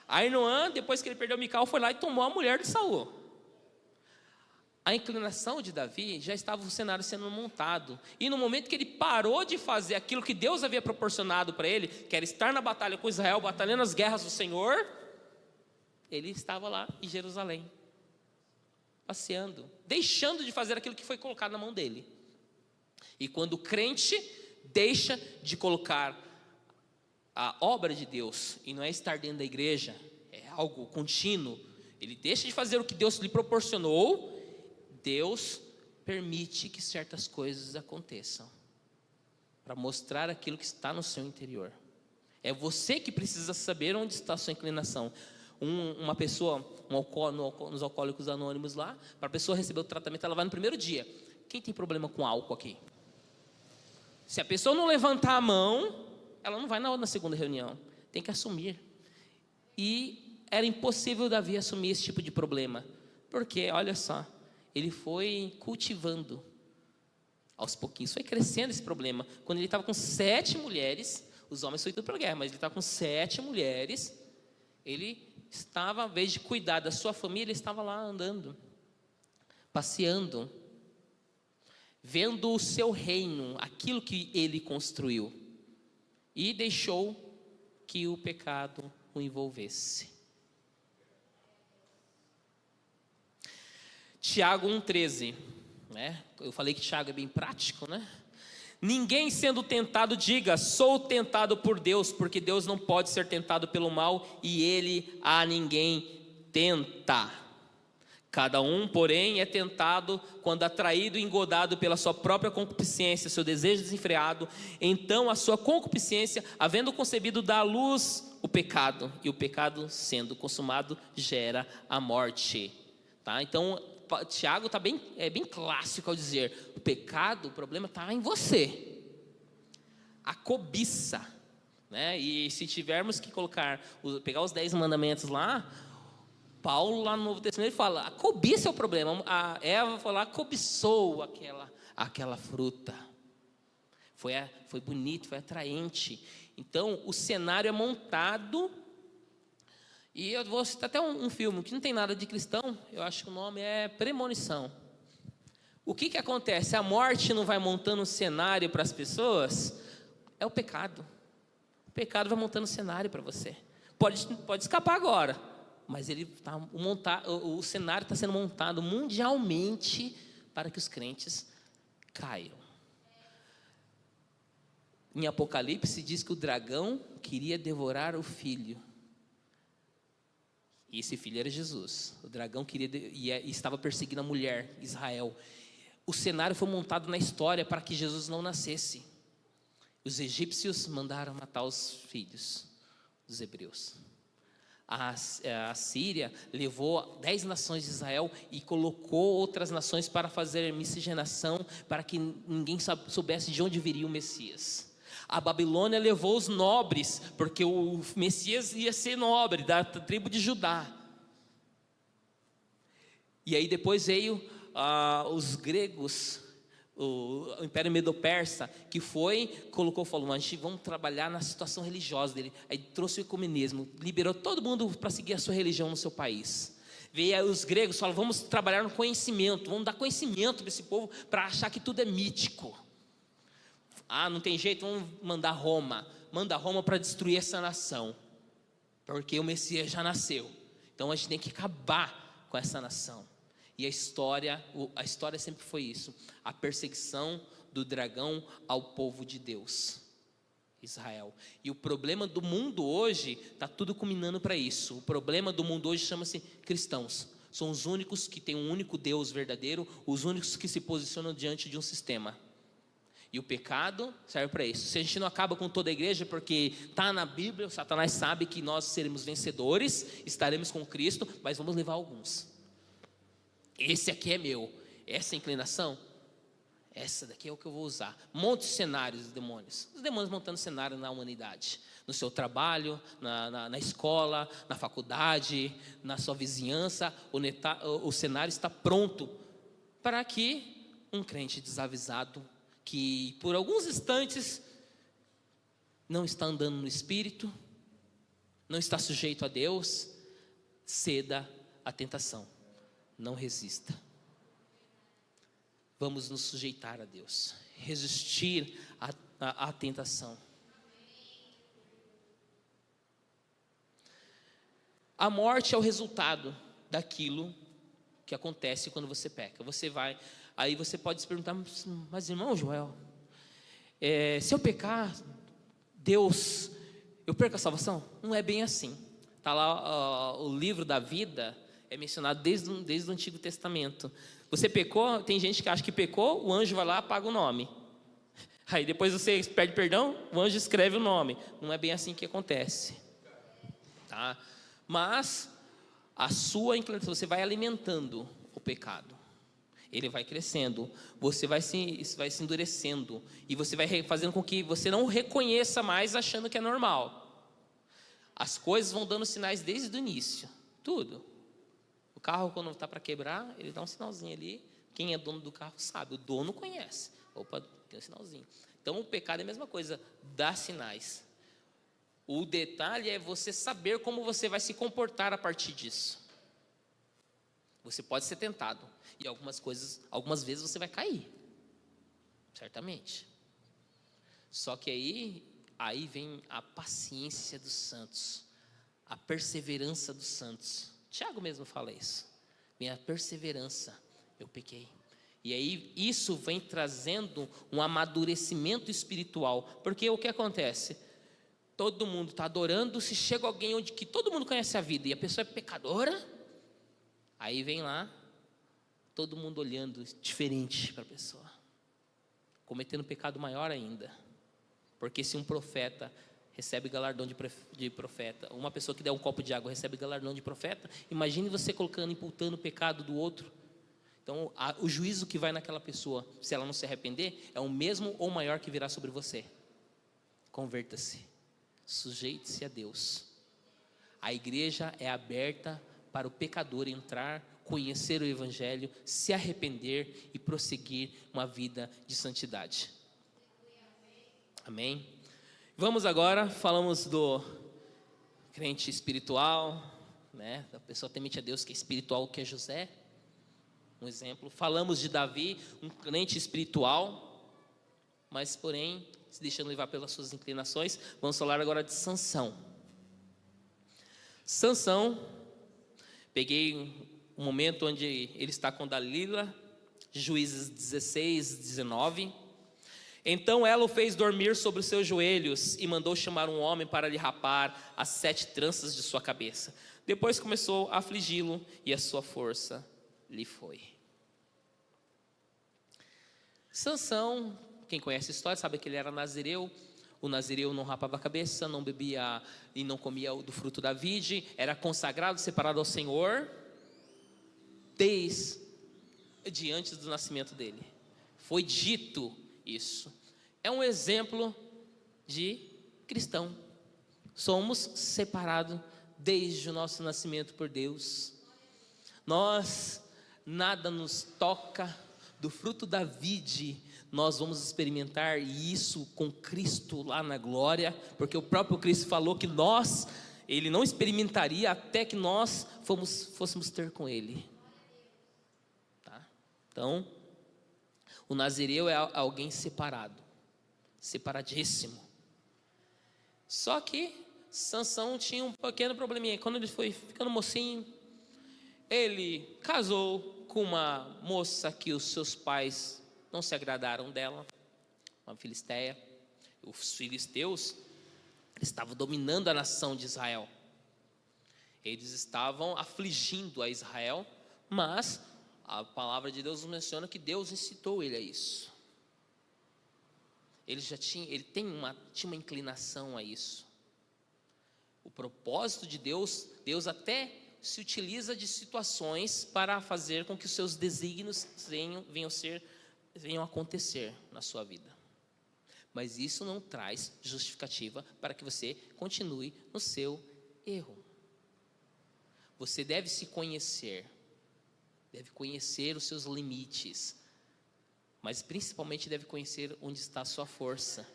Ainoã, depois que ele perdeu Mical, foi lá e tomou a mulher de Saul. A inclinação de Davi já estava o cenário sendo montado. E no momento que ele parou de fazer aquilo que Deus havia proporcionado para ele, que era estar na batalha com Israel, batalhando as guerras do Senhor, ele estava lá em Jerusalém, passeando, deixando de fazer aquilo que foi colocado na mão dele. E quando o crente deixa de colocar a obra de Deus, e não é estar dentro da igreja, é algo contínuo, ele deixa de fazer o que Deus lhe proporcionou, Deus permite que certas coisas aconteçam, para mostrar aquilo que está no seu interior. É você que precisa saber onde está a sua inclinação. Uma pessoa, nos Alcoólicos Anônimos lá, para a pessoa receber o tratamento, ela vai no primeiro dia. Quem tem problema com álcool aqui? Se a pessoa não levantar a mão, ela não vai na segunda reunião, tem que assumir. E era impossível Davi assumir esse tipo de problema, porque, olha só, ele foi cultivando, aos pouquinhos, foi crescendo esse problema. Quando ele estava com 7 mulheres, os homens foram tudo para a guerra, mas ele estava com 7 mulheres, ele estava, ao invés de cuidar da sua família, ele estava lá andando, passeando, vendo o seu reino, aquilo que ele construiu, e deixou que o pecado o envolvesse. Tiago 1,13, né? Eu falei que Tiago é bem prático, né? Ninguém sendo tentado diga, sou tentado por Deus, porque Deus não pode ser tentado pelo mal, e Ele a ninguém tenta. Cada um, porém, é tentado quando atraído e engodado pela sua própria concupiscência, seu desejo desenfreado. Então a sua concupiscência, havendo concebido, dá à luz o pecado, e o pecado, sendo consumado, gera a morte. Tá? Então Tiago é bem clássico ao dizer, o pecado, o problema está em você. A cobiça, né? E se tivermos que pegar os 10 mandamentos lá, Paulo lá no Novo Testamento ele fala, a cobiça é o problema. A Eva foi lá, cobiçou aquela fruta. Foi bonito, foi atraente. Então o cenário é montado. E eu vou citar até um filme que não tem nada de cristão, eu acho que o nome é Premonição. O que acontece? A morte não vai montando um cenário para as pessoas, é o pecado. O pecado vai montando um cenário para você. Pode escapar agora, mas o cenário está sendo montado mundialmente para que os crentes caiam. em Apocalipse diz que o dragão queria devorar o filho. E esse filho era Jesus. O dragão queria e estava perseguindo a mulher, Israel. O cenário foi montado na história para que Jesus não nascesse. Os egípcios mandaram matar os filhos dos hebreus. A Síria levou 10 nações de Israel e colocou outras nações para fazer miscigenação, para que ninguém soubesse de onde viria o Messias. A Babilônia levou os nobres, porque o Messias ia ser nobre, da tribo de Judá. E aí depois veio os gregos, o Império Medo-Persa, que falou, a gente vamos trabalhar na situação religiosa dele. Aí trouxe o ecumenismo, liberou todo mundo para seguir a sua religião no seu país. Veio os gregos, falaram, vamos trabalhar no conhecimento, vamos dar conhecimento para esse povo, para achar que tudo é mítico. Não tem jeito, vamos mandar Roma. Manda Roma para destruir essa nação, porque o Messias já nasceu. Então a gente tem que acabar com essa nação. E a história sempre foi isso, a perseguição do dragão ao povo de Deus, Israel. E o problema do mundo hoje, está tudo culminando para isso. O problema do mundo hoje chama-se cristãos. São os únicos que têm um único Deus verdadeiro, os únicos que se posicionam diante de um sistema. E o pecado serve para isso. Se a gente não acaba com toda a igreja, porque está na Bíblia, o Satanás sabe que nós seremos vencedores, estaremos com Cristo, mas vamos levar alguns. Esse aqui é meu, essa inclinação, essa daqui é o que eu vou usar. Monte cenários dos demônios. Os demônios montando cenário na humanidade, no seu trabalho, na escola, na faculdade, na sua vizinhança. O cenário está pronto para que um crente desavisado, que por alguns instantes não está andando no Espírito, não está sujeito a Deus, ceda à tentação. Não resista. Vamos nos sujeitar a Deus, resistir à tentação. A morte é o resultado daquilo que acontece quando você peca. Aí você pode se perguntar, mas irmão Joel, se eu pecar, eu perco a salvação? Não é bem assim. Está lá o livro da vida, é mencionado desde o Antigo Testamento. Você pecou, tem gente que acha que pecou, o anjo vai lá e apaga o nome. Aí depois você pede perdão, o anjo escreve o nome. Não é bem assim que acontece. Tá? Mas a sua inclinação, você vai alimentando o pecado. Ele vai crescendo, você vai se endurecendo, e você vai fazendo com que você não reconheça mais achando que é normal. As coisas vão dando sinais desde o início, tudo. O carro, quando está para quebrar, ele dá um sinalzinho ali. Quem é dono do carro sabe, o dono conhece. Opa, tem um sinalzinho. Então o pecado é a mesma coisa, dá sinais. O detalhe é você saber como você vai se comportar a partir disso. Você pode ser tentado, e algumas vezes você vai cair, certamente. Só que aí vem a paciência dos santos, a perseverança dos santos. Tiago mesmo fala isso. Minha perseverança, eu pequei. E aí isso vem trazendo um amadurecimento espiritual. Porque o que acontece? Todo mundo está adorando. Se chega alguém onde que todo mundo conhece a vida e a pessoa é pecadora, aí vem lá, todo mundo olhando diferente para a pessoa, cometendo pecado maior ainda. Porque se um profeta recebe galardão de profeta, uma pessoa que der um copo de água recebe galardão de profeta, imagine você imputando o pecado do outro. Então o juízo que vai naquela pessoa, se ela não se arrepender, é o mesmo ou maior que virá sobre você. Converta-se, sujeite-se a Deus. A igreja é aberta para o pecador entrar, conhecer o Evangelho, se arrepender e prosseguir uma vida de santidade. Amém? Vamos agora, falamos do crente espiritual, né? Da pessoa temente a Deus, que é espiritual, que é José, um exemplo. Falamos de Davi, um crente espiritual, mas porém, se deixando levar pelas suas inclinações. Vamos falar agora de Sansão. Sansão, peguei um momento onde ele está com Dalila, Juízes 16, 19. Então ela o fez dormir sobre os seus joelhos e mandou chamar um homem para lhe rapar as 7 tranças de sua cabeça. Depois começou a afligi-lo e a sua força lhe foi. Sansão, quem conhece a história sabe que ele era nazireu. O nazireu não rapava a cabeça, não bebia e não comia do fruto da vide, era consagrado, separado ao Senhor desde antes do nascimento dele. Foi dito isso. É um exemplo de cristão. Somos separados desde o nosso nascimento por Deus. Nós, nada nos toca do fruto da vide. Nós vamos experimentar isso com Cristo lá na glória, porque o próprio Cristo falou que Ele não experimentaria até que nós fôssemos ter com Ele. Tá? Então, o nazireu é alguém separado, separadíssimo. Só que Sansão tinha um pequeno probleminha. Quando ele foi ficando mocinho, ele casou com uma moça que os seus pais não se agradaram dela, uma filisteia. Os filisteus estavam dominando a nação de Israel. Eles estavam afligindo a Israel, mas a palavra de Deus nos menciona que Deus incitou ele a isso. Ele tinha uma inclinação a isso. O propósito de Deus até se utiliza de situações para fazer com que os seus desígnios venham a acontecer na sua vida. Mas isso não traz justificativa para que você continue no seu erro. Você deve se conhecer, deve conhecer os seus limites, mas principalmente deve conhecer onde está a sua força.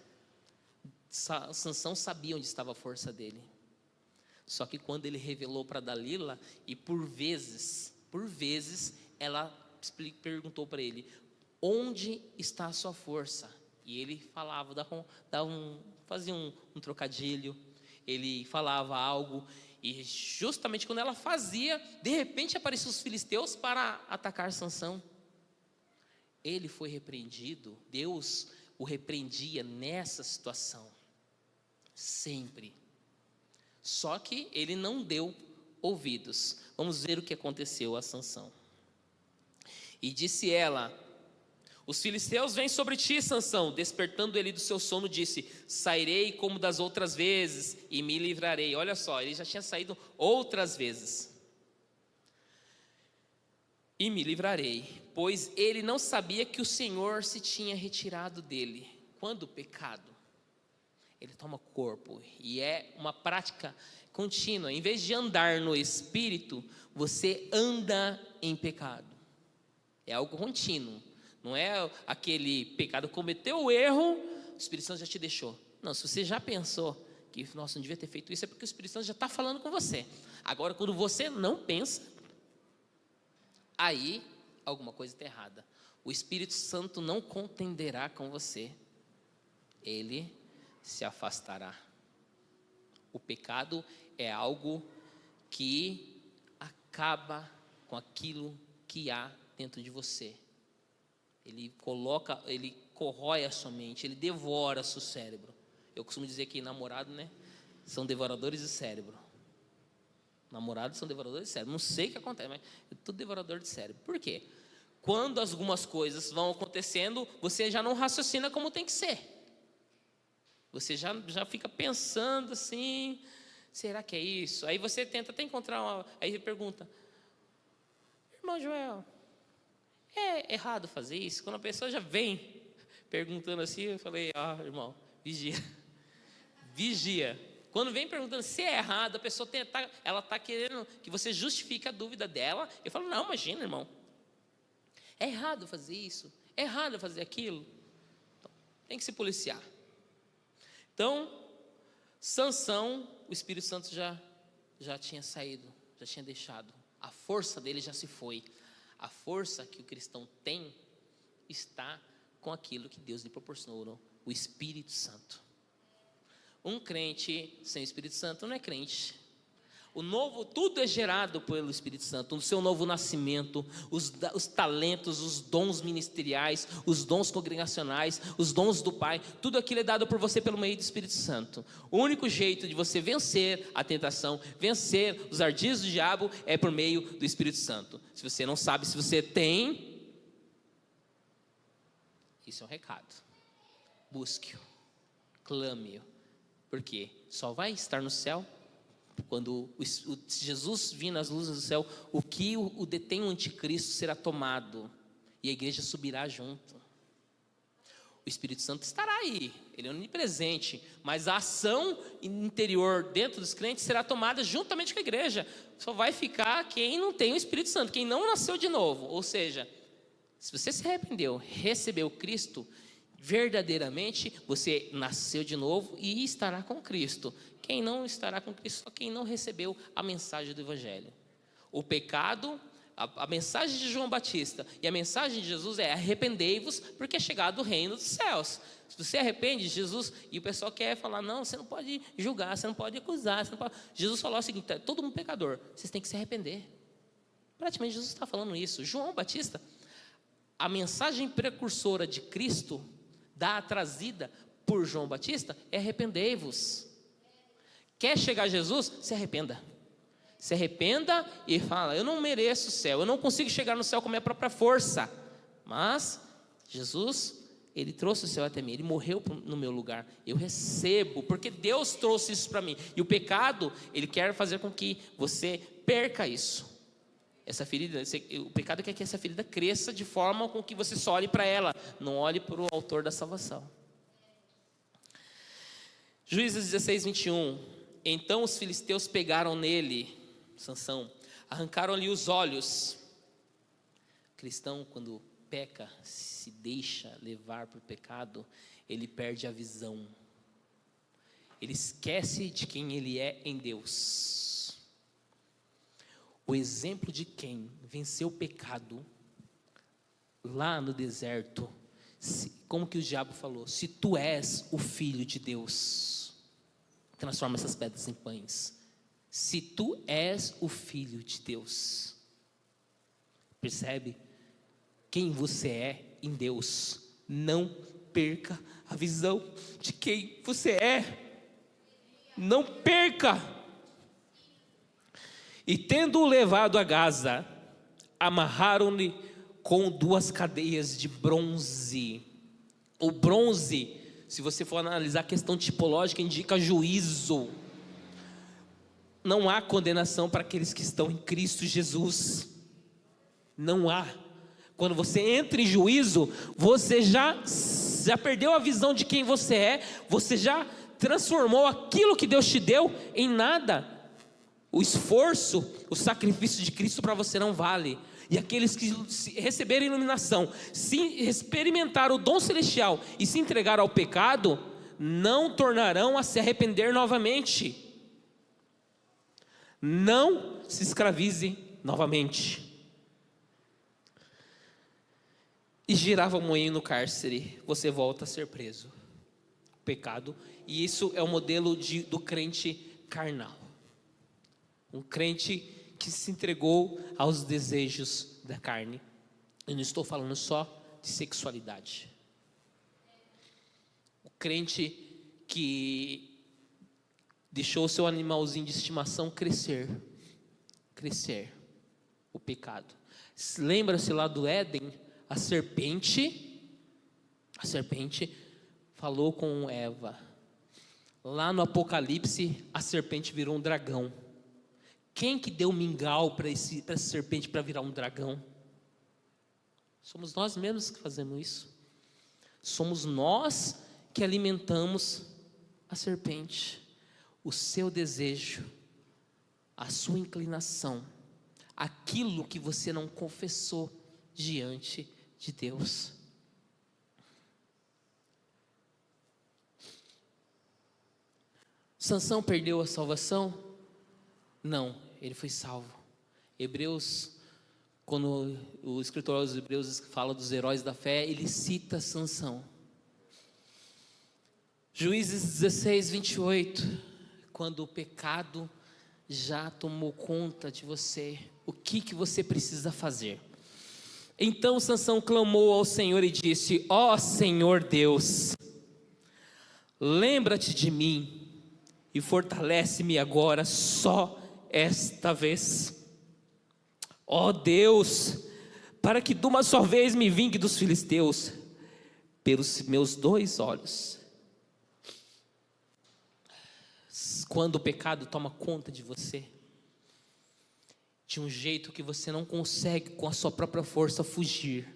Sansão sabia onde estava a força dele. Só que quando ele revelou para Dalila, e por vezes, ela perguntou para ele: onde está a sua força? E ele falava, fazia um trocadilho, ele falava algo, e justamente quando ela fazia, de repente apareciam os filisteus para atacar Sansão. Ele foi repreendido, Deus o repreendia nessa situação, sempre. Só que ele não deu ouvidos. Vamos ver o que aconteceu a Sansão. E disse ela: os filisteus vêm sobre ti, Sansão. Despertando ele do seu sono, disse: sairei como das outras vezes e me livrarei. Olha só, ele já tinha saído outras vezes. E me livrarei, pois ele não sabia que o Senhor se tinha retirado dele. Quando o pecado, ele toma corpo, e é uma prática contínua. Em vez de andar no Espírito, você anda em pecado. É algo contínuo. Não é aquele pecado, cometeu o erro, o Espírito Santo já te deixou. Não, se você já pensou que, nossa, não devia ter feito isso, é porque o Espírito Santo já está falando com você. Agora, quando você não pensa, aí alguma coisa está errada. O Espírito Santo não contenderá com você. Ele se afastará. O pecado é algo que acaba com aquilo que há dentro de você. Ele corrói a sua mente, ele devora o seu cérebro. Eu costumo dizer que namorado, são devoradores de cérebro. Namorados são devoradores de cérebro. Não sei o que acontece, mas é tudo devorador de cérebro. Por quê? Quando algumas coisas vão acontecendo, você já não raciocina como tem que ser. Você já fica pensando assim: será que é isso? Aí você tenta até encontrar aí você pergunta: irmão Joel, é errado fazer isso? Quando a pessoa já vem perguntando assim, eu falei: irmão, vigia. Vigia. Quando vem perguntando se é errado, a pessoa ela está querendo que você justifique a dúvida dela. Eu falo: não, imagina, irmão. É errado fazer isso? É errado fazer aquilo? Então, tem que se policiar. Então, Sansão, o Espírito Santo já tinha saído, já tinha deixado. A força dele já se foi. A força que o cristão tem está com aquilo que Deus lhe proporcionou, o Espírito Santo. Um crente sem Espírito Santo não é crente. O novo, tudo é gerado pelo Espírito Santo. O seu novo nascimento, os talentos, os dons ministeriais, os dons congregacionais, os dons do Pai, tudo aquilo é dado por você pelo meio do Espírito Santo. O único jeito de você vencer a tentação, vencer os ardis do diabo, é por meio do Espírito Santo. Se você não sabe se você tem, isso é um recado. Busque-o, clame-o, porque só vai estar no céu quando Jesus vir nas luzes do céu. O que o detém o anticristo será tomado e a igreja subirá junto. O Espírito Santo estará aí, ele é onipresente, mas a ação interior dentro dos crentes será tomada juntamente com a igreja. Só vai ficar quem não tem o Espírito Santo, quem não nasceu de novo. Ou seja, se você se arrependeu, recebeu Cristo, verdadeiramente você nasceu de novo e estará com Cristo. Quem não estará com Cristo, só quem não recebeu a mensagem do Evangelho. O pecado, a mensagem de João Batista e a mensagem de Jesus é: arrependei-vos, porque é chegado o reino dos céus. Se você arrepende, Jesus, e o pessoal quer falar: não, você não pode julgar, você não pode acusar, você não pode. Jesus falou o seguinte: todo mundo pecador, vocês têm que se arrepender. Praticamente Jesus está falando isso. João Batista, a mensagem precursora de Cristo, trazida por João Batista, é: arrependei-vos. Quer chegar a Jesus? Se arrependa. Se arrependa e fala: eu não mereço o céu, eu não consigo chegar no céu com a minha própria força, mas Jesus, ele trouxe o céu até mim, ele morreu no meu lugar, eu recebo, porque Deus trouxe isso para mim. E o pecado, ele quer fazer com que você perca isso. Essa ferida, o pecado quer que essa ferida cresça de forma com que você só olhe para ela, não olhe para o autor da salvação. Juízes 16, 21. Então os filisteus pegaram nele, Sansão, arrancaram-lhe os olhos. O cristão, quando peca, se deixa levar por pecado, ele perde a visão. Ele esquece de quem ele é em Deus. O exemplo de quem venceu o pecado lá no deserto, como que o diabo falou: se tu és o filho de Deus, transforma essas pedras em pães. Se tu és o filho de Deus, percebe quem você é em Deus. Não perca a visão de quem você é. Não perca. E tendo-o levado a Gaza, amarraram-lhe com 2 cadeias de bronze. O bronze, se você for analisar a questão tipológica, indica juízo. Não há condenação para aqueles que estão em Cristo Jesus. Não há. Quando você entra em juízo, você já perdeu a visão de quem você é. Você já transformou aquilo que Deus te deu em nada. O esforço, o sacrifício de Cristo para você não vale. E aqueles que receberam iluminação, se experimentaram o dom celestial e se entregaram ao pecado, não tornarão a se arrepender novamente. Não se escravize novamente. E girava o moinho no cárcere, você volta a ser preso. Pecado. E isso é o modelo do crente carnal. Um crente que se entregou aos desejos da carne. Eu não estou falando só de sexualidade. O crente que deixou o seu animalzinho de estimação crescer. O pecado. Lembra-se lá do Éden, a serpente falou com Eva. Lá no Apocalipse, a serpente virou um dragão. Quem que deu mingau para essa serpente para virar um dragão? Somos nós mesmos que fazemos isso. Somos nós que alimentamos a serpente. O seu desejo, a sua inclinação, aquilo que você não confessou diante de Deus. Sansão perdeu a salvação? Não, ele foi salvo. Hebreus, quando o escritor aos Hebreus fala dos heróis da fé, ele cita Sansão. Juízes 16, 28, quando o pecado já tomou conta de você. O que você precisa fazer? Então Sansão clamou ao Senhor e disse: ó Senhor Deus, lembra-te de mim e fortalece-me agora só esta vez. Ó Deus, para que de uma só vez me vingue dos filisteus pelos meus 2 olhos. Quando o pecado toma conta de você, de um jeito que você não consegue com a sua própria força fugir,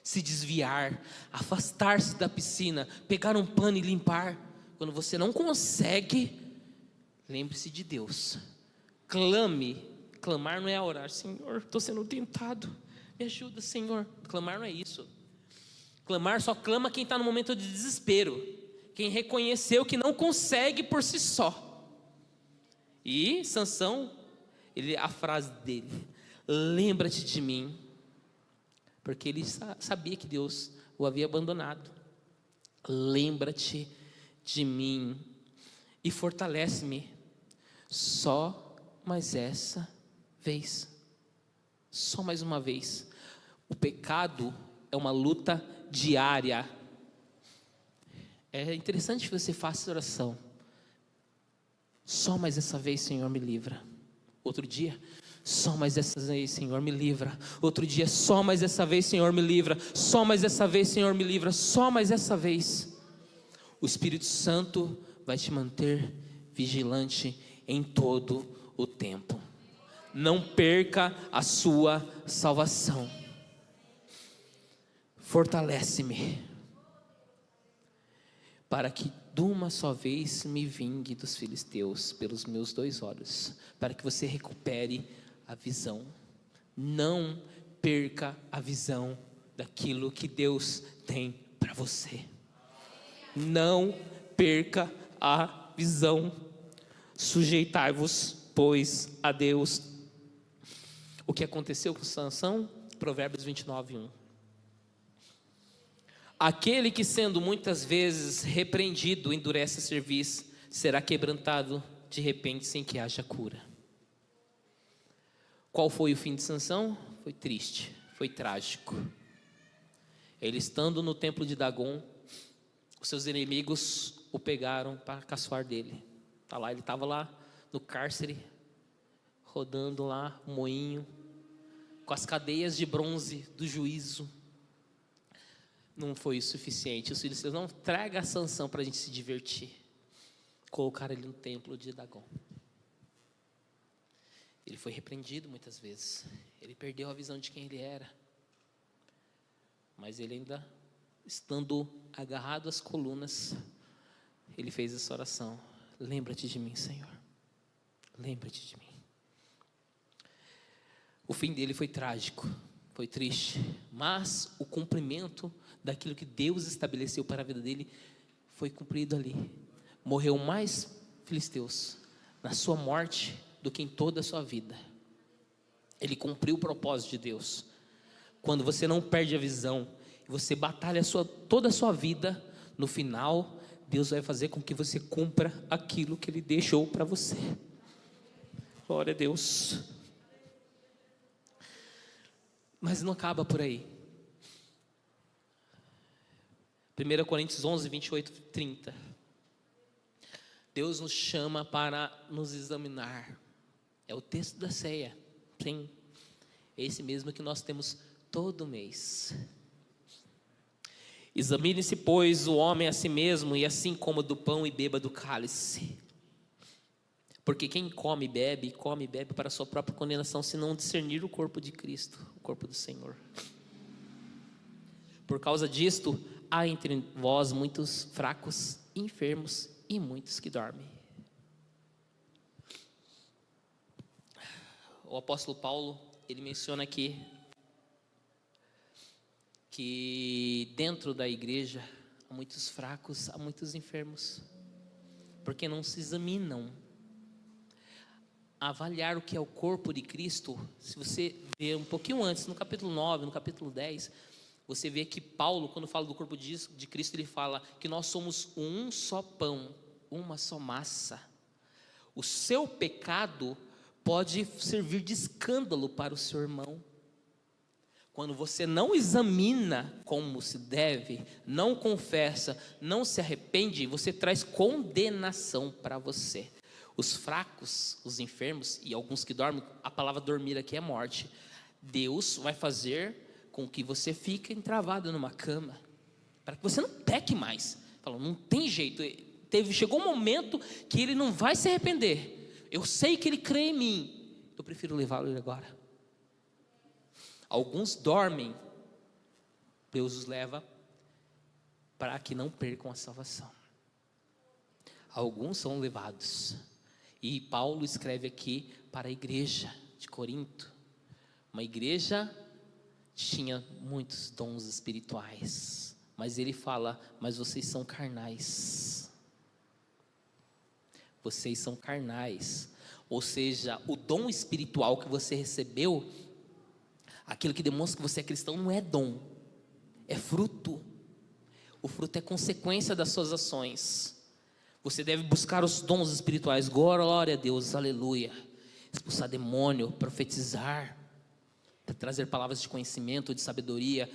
se desviar, afastar-se da piscina, pegar um pano e limpar, quando você não consegue, lembre-se de Deus, clame. Clamar não é orar: Senhor, estou sendo tentado, me ajuda, Senhor. Clamar não é isso. Clamar só clama quem está no momento de desespero, quem reconheceu que não consegue por si só. E Sansão, a frase dele: lembra-te de mim, porque ele sabia que Deus o havia abandonado. Lembra-te de mim e fortalece-me só mais essa vez, só mais uma vez. O pecado é uma luta diária. É interessante que você faça oração: só mais essa vez, Senhor, me livra. Outro dia: só mais essa vez, Senhor, me livra. Outro dia: só mais essa vez, Senhor, me livra. Só mais essa vez, Senhor, me livra. Só mais essa vez. O Espírito Santo vai te manter vigilante em todo o tempo. Não perca a sua salvação. Fortalece-me, para que de uma só vez me vingue dos filisteus pelos meus 2 olhos, para que você recupere a visão. Não perca a visão daquilo que Deus tem para você. Não perca a visão. Sujeitai-vos, pois, a Deus. O que aconteceu com Sansão? Provérbios 29:1. Aquele que, sendo muitas vezes repreendido, endurece a cerviz, será quebrantado de repente sem que haja cura. Qual foi o fim de Sansão? Foi triste, foi trágico. Ele, estando no templo de Dagon, os seus inimigos o pegaram para caçoar dele. Ele estava lá no cárcere, rodando lá o moinho, com as cadeias de bronze do juízo. Não foi o suficiente. Os filisteus: não, traga a Sansão para a gente se divertir. Colocaram ele no templo de Dagon. Ele foi repreendido muitas vezes. Ele perdeu a visão de quem ele era. Mas ele ainda, estando agarrado às colunas, ele fez essa oração: lembra-te de mim, Senhor. Lembra-te de mim. O fim dele foi trágico, foi triste, mas o cumprimento daquilo que Deus estabeleceu para a vida dele foi cumprido ali. Morreu mais filisteus na sua morte do que em toda a sua vida. Ele cumpriu o propósito de Deus. Quando você não perde a visão e você batalha toda a sua vida, no final Deus vai fazer com que você cumpra aquilo que Ele deixou para você. Glória a Deus. Mas não acaba por aí. 1 Coríntios 11, 28, 30. Deus nos chama para nos examinar. É o texto da ceia. Sim, esse mesmo que nós temos todo mês. Examine-se, pois, o homem a si mesmo, e assim coma do pão e beba do cálice. Porque quem come e bebe para a sua própria condenação, se não discernir o corpo de Cristo, o corpo do Senhor. Por causa disto, há entre vós muitos fracos, enfermos e muitos que dormem. O apóstolo Paulo, ele menciona aqui que dentro da igreja há muitos fracos, há muitos enfermos, porque não se examinam. Avaliar o que é o corpo de Cristo, se você ver um pouquinho antes, no capítulo 9, no capítulo 10, você vê que Paulo, quando fala do corpo de Cristo, ele fala que nós somos um só pão, uma só massa. O seu pecado pode servir de escândalo para o seu irmão. Quando você não examina como se deve, não confessa, não se arrepende, você traz condenação para você. Os fracos, os enfermos e alguns que dormem, a palavra dormir aqui é morte. Deus vai fazer com que você fique entravado numa cama, para que você não peque mais. Fala, não tem jeito, chegou um momento que ele não vai se arrepender. Eu sei que ele crê em mim, eu prefiro levá-lo agora. Alguns dormem, Deus os leva para que não percam a salvação. Alguns são levados. E Paulo escreve aqui para a igreja de Corinto. Uma igreja tinha muitos dons espirituais, mas ele fala, mas vocês são carnais. Vocês são carnais. Ou seja, o dom espiritual que você recebeu, aquilo que demonstra que você é cristão, não é dom, é fruto. O fruto é consequência das suas ações. Você deve buscar os dons espirituais, glória a Deus, aleluia. Expulsar demônio, profetizar, trazer palavras de conhecimento, de sabedoria,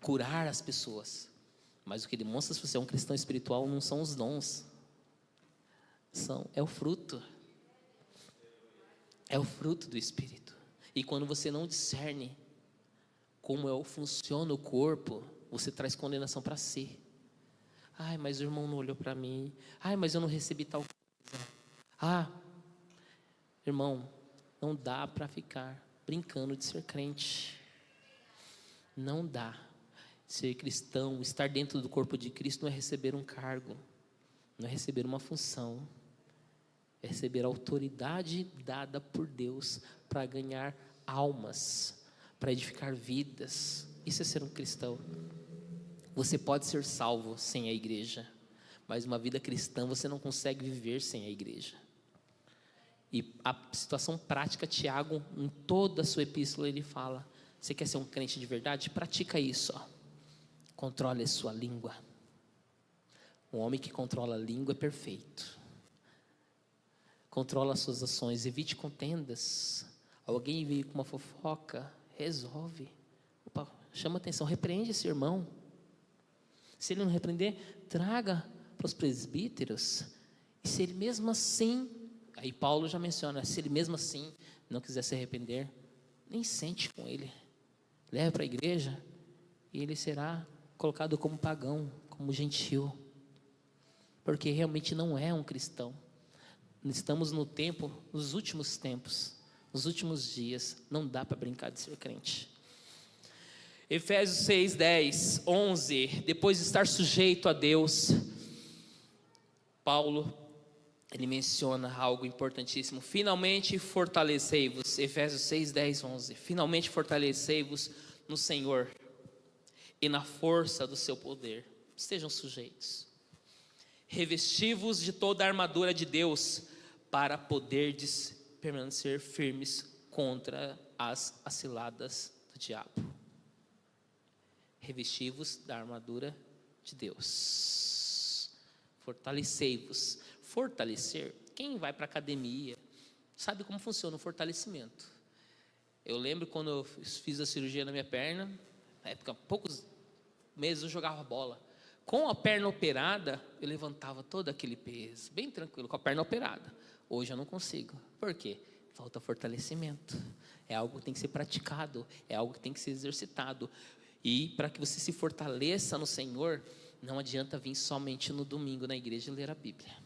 curar as pessoas. Mas o que demonstra se você é um cristão espiritual não são os dons, é o fruto. É o fruto do Espírito. E quando você não discerne como funciona o corpo, você traz condenação para si. Ai, mas o irmão não olhou para mim. Ai, mas eu não recebi tal coisa. Irmão, não dá para ficar brincando de ser crente. Não dá. Ser cristão, estar dentro do corpo de Cristo não é receber um cargo, não é receber uma função, é receber a autoridade dada por Deus para ganhar almas, para edificar vidas. Isso é ser um cristão. Você pode ser salvo sem a igreja, mas uma vida cristã você não consegue viver sem a igreja. E a situação prática, Tiago, em toda a sua epístola, ele fala, você quer ser um crente de verdade? Pratica isso, controle a sua língua. Um homem que controla a língua é perfeito. Controla as suas ações, evite contendas. Alguém veio com uma fofoca, resolve. Chama atenção, repreende esse irmão. Se ele não repreender, traga para os presbíteros. E se ele mesmo assim, aí Paulo já menciona, se ele mesmo assim não quiser se arrepender, nem sente com ele. Leve para a igreja e ele será colocado como pagão, como gentil. Porque realmente não é um cristão. Estamos no tempo, nos últimos tempos, nos últimos dias, não dá para brincar de ser crente. Efésios 6, 10, 11, depois de estar sujeito a Deus, Paulo, ele menciona algo importantíssimo, finalmente fortalecei-vos, Efésios 6, 10, 11, finalmente fortalecei-vos no Senhor e na força do seu poder, estejam sujeitos, revesti-vos de toda a armadura de Deus, para poderdes permanecer firmes contra as ciladas do diabo. Revesti-vos da armadura de Deus. Fortalecei-vos. Fortalecer, quem vai para a academia sabe como funciona o fortalecimento. Eu lembro quando eu fiz a cirurgia na minha perna, na época, poucos meses eu jogava bola. Com a perna operada, eu levantava todo aquele peso, bem tranquilo, com a perna operada. Hoje eu não consigo. Por quê? Falta fortalecimento. É algo que tem que ser praticado, é algo que tem que ser exercitado. E para que você se fortaleça no Senhor, não adianta vir somente no domingo na igreja e ler a Bíblia.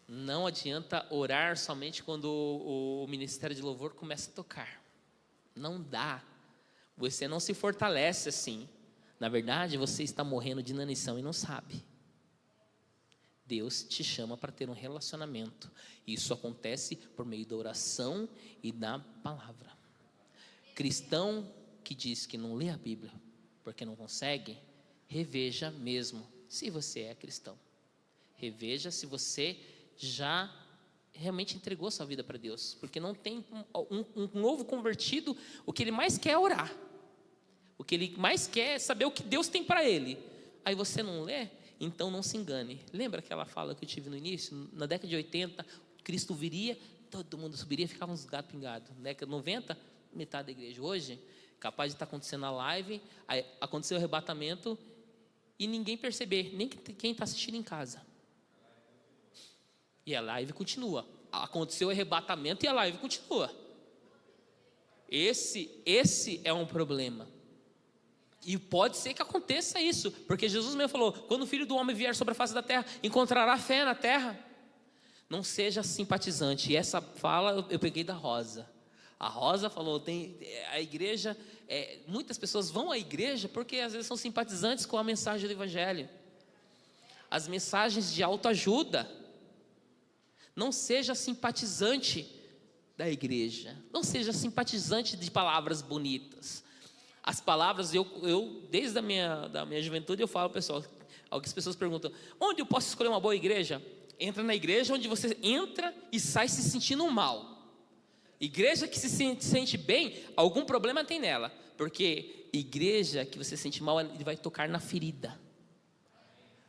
Não adianta orar somente quando o ministério de louvor começa a tocar. Não dá. Você não se fortalece assim. Na verdade, você está morrendo de inanição e não sabe. Deus te chama para ter um relacionamento. Isso acontece por meio da oração e da palavra. Cristão que diz que não lê a Bíblia porque não consegue, reveja mesmo se você é cristão. Reveja se você já realmente entregou sua vida para Deus. Porque não tem um novo convertido, o que ele mais quer é orar. O que ele mais quer é saber o que Deus tem para ele. Aí você não lê, Então não se engane. Lembra aquela fala que eu tive no início? Na década de 80, Cristo viria, todo mundo subiria, ficavam uns gatos pingados. Na década de 90, metade da igreja. Hoje, capaz de estar acontecendo a live, aí aconteceu o arrebatamento e ninguém perceber, nem quem está assistindo em casa. E a live continua. Aconteceu o arrebatamento e a live continua. Esse é um problema. E pode ser que aconteça isso, porque Jesus mesmo falou: quando o Filho do Homem vier sobre a face da terra, encontrará fé na terra. Não seja simpatizante. E essa fala eu peguei da Rosa. A Rosa falou: a igreja, muitas pessoas vão à igreja porque às vezes são simpatizantes com a mensagem do Evangelho, as mensagens de autoajuda. Não seja simpatizante da igreja, não seja simpatizante de palavras bonitas. As palavras, eu desde da minha juventude eu falo, pessoal, algumas pessoas perguntam: onde eu posso escolher uma boa igreja? Entra na igreja onde você entra e sai se sentindo mal. Igreja que se sente bem, algum problema tem nela, porque igreja que você se sente mal, ele vai tocar na ferida,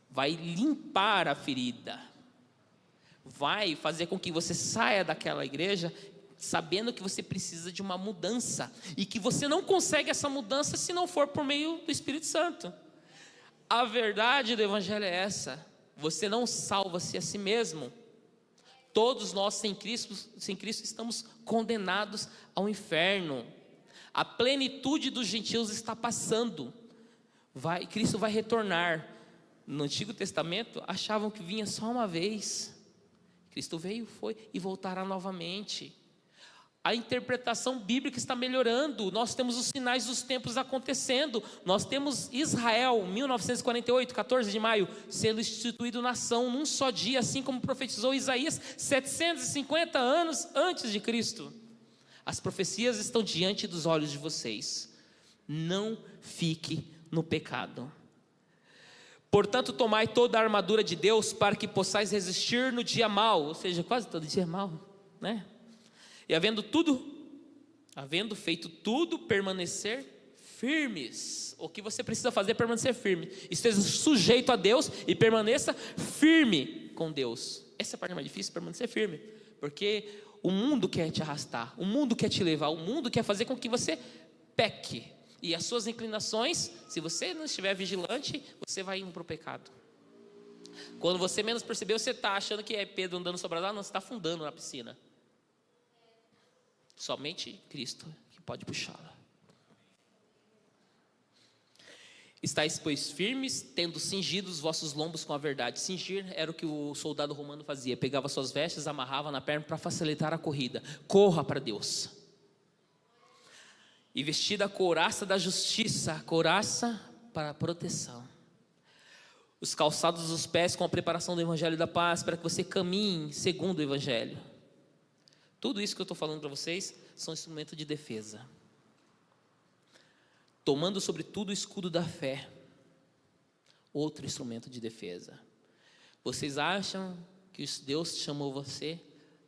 vai limpar a ferida, vai fazer com que você saia daquela igreja sabendo que você precisa de uma mudança, e que você não consegue essa mudança se não for por meio do Espírito Santo. A verdade do Evangelho é essa: você não salva-se a si mesmo. Todos nós sem Cristo estamos condenados ao inferno. A plenitude dos gentios está passando. Cristo vai retornar. No Antigo Testamento achavam que vinha só uma vez. Cristo veio, foi e voltará novamente. A interpretação bíblica está melhorando. Nós temos os sinais dos tempos acontecendo. Nós temos Israel, 1948, 14 de maio, sendo instituído nação num só dia, assim como profetizou Isaías 750 anos antes de Cristo. As profecias estão diante dos olhos de vocês. Não fique no pecado. Portanto, tomai toda a armadura de Deus para que possais resistir no dia mau. Ou seja, quase todo dia é mau, né? E havendo feito tudo, permanecer firmes. O que você precisa fazer é permanecer firme. Esteja sujeito a Deus e permaneça firme com Deus. Essa é a parte mais difícil, permanecer firme. Porque o mundo quer te arrastar, o mundo quer te levar, o mundo quer fazer com que você peque. E as suas inclinações, se você não estiver vigilante, você vai indo para o pecado. Quando você menos perceber, você está achando que é Pedro andando sobre as águas, não, você está afundando na piscina. Somente Cristo que pode puxá-la. Estais, pois, firmes, tendo cingido os vossos lombos com a verdade. Cingir era o que o soldado romano fazia. Pegava suas vestes, amarrava na perna para facilitar a corrida. Corra para Deus. E vestida a couraça da justiça, a couraça para a proteção. Os calçados dos pés com a preparação do Evangelho da Paz, para que você caminhe segundo o Evangelho. Tudo isso que eu estou falando para vocês são instrumentos de defesa. Tomando sobretudo o escudo da fé, outro instrumento de defesa. Vocês acham que Deus chamou você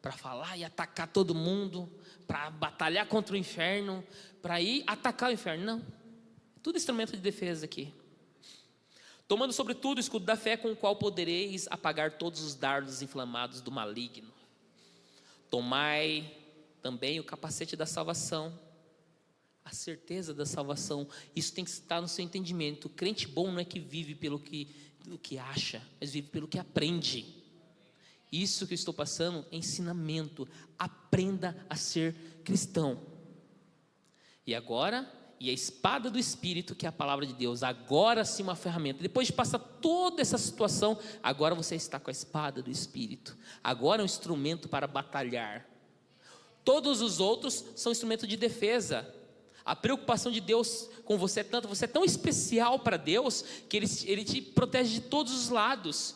para falar e atacar todo mundo, para batalhar contra o inferno, para ir atacar o inferno? Não, tudo instrumento de defesa aqui. Tomando sobretudo o escudo da fé, com o qual podereis apagar todos os dardos inflamados do maligno. Tomai também o capacete da salvação, a certeza da salvação. Isso tem que estar no seu entendimento. O crente bom não é que vive pelo que acha, mas vive pelo que aprende. Isso que eu estou passando é ensinamento. Aprenda a ser cristão. E agora, a espada do Espírito, que é a palavra de Deus. Agora sim uma ferramenta. Depois de passar toda essa situação, agora você está com a espada do Espírito. Agora é um instrumento para batalhar. Todos os outros são instrumento de defesa. A preocupação de Deus com você é tanto, você é tão especial para Deus, que Ele te protege de todos os lados.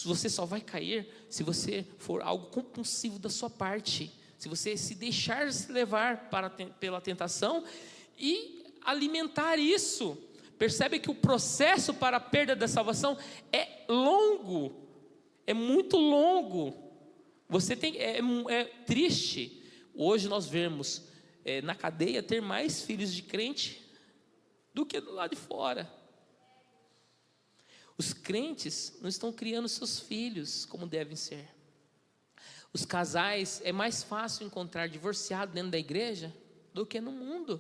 Você só vai cair se você for algo compulsivo da sua parte, se você se deixar se levar pela tentação e alimentar isso. Percebe que o processo para a perda da salvação é longo, é muito longo. É triste hoje nós vemos na cadeia ter mais filhos de crente do que do lado de fora. Os crentes não estão criando seus filhos como devem ser. Os casais, é mais fácil encontrar divorciado dentro da igreja do que no mundo.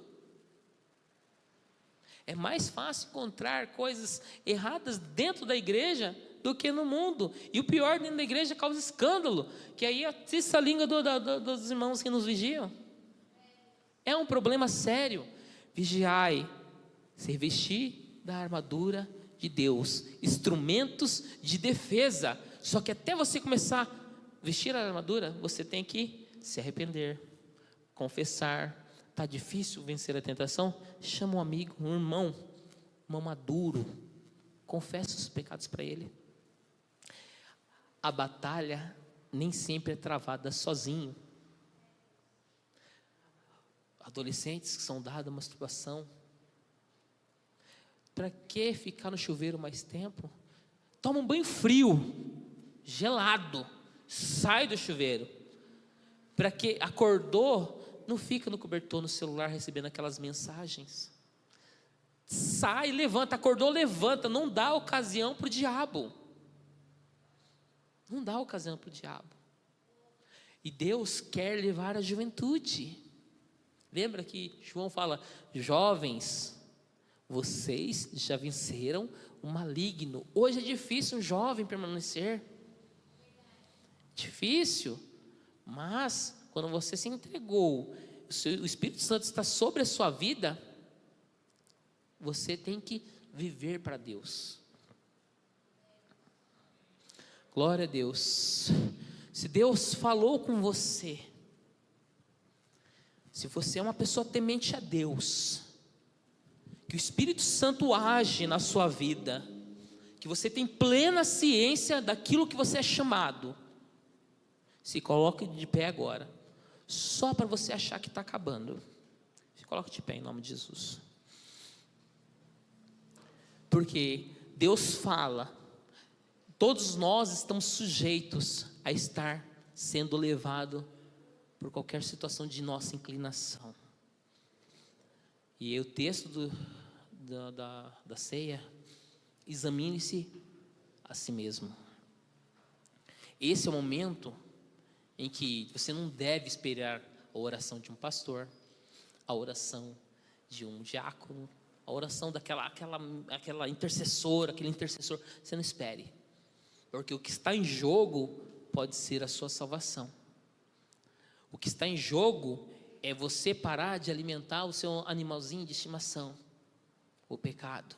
É mais fácil encontrar coisas erradas dentro da igreja do que no mundo. E o pior, dentro da igreja causa escândalo, que aí atiça a língua dos irmãos que nos vigiam. É um problema sério. Vigiai, se vestir da armadura de Deus, instrumentos de defesa. Só que até você começar a vestir a armadura, você tem que se arrepender, confessar. Está difícil vencer a tentação? Chama um amigo, um irmão maduro, confessa os pecados para ele. A batalha nem sempre é travada sozinho. Adolescentes que são dados à masturbação, para que ficar no chuveiro mais tempo? Toma um banho frio, gelado, sai do chuveiro. Para que acordou, não fica no cobertor, no celular, recebendo aquelas mensagens. Sai, levanta, acordou, levanta. Não dá ocasião para o diabo. Não dá ocasião para o diabo. E Deus quer levar a juventude. Lembra que João fala: jovens, vocês já venceram o maligno. Hoje é difícil um jovem permanecer. Difícil, mas quando você se entregou, o Espírito Santo está sobre a sua vida, você tem que viver para Deus. Glória a Deus. Se Deus falou com você, se você é uma pessoa temente a Deus, que o Espírito Santo age na sua vida, que você tem plena ciência daquilo que você é chamado, se coloque de pé agora, só para você achar que está acabando. Se coloque de pé em nome de Jesus. Porque Deus fala, todos nós estamos sujeitos a estar sendo levado por qualquer situação de nossa inclinação. E o texto da ceia: examine-se a si mesmo. Esse é o momento em que você não deve esperar a oração de um pastor, a oração de um diácono, a oração daquela intercessora, aquele intercessor. Você não espere, porque o que está em jogo pode ser a sua salvação. O que está em jogo é você parar de alimentar o seu animalzinho de estimação, o pecado.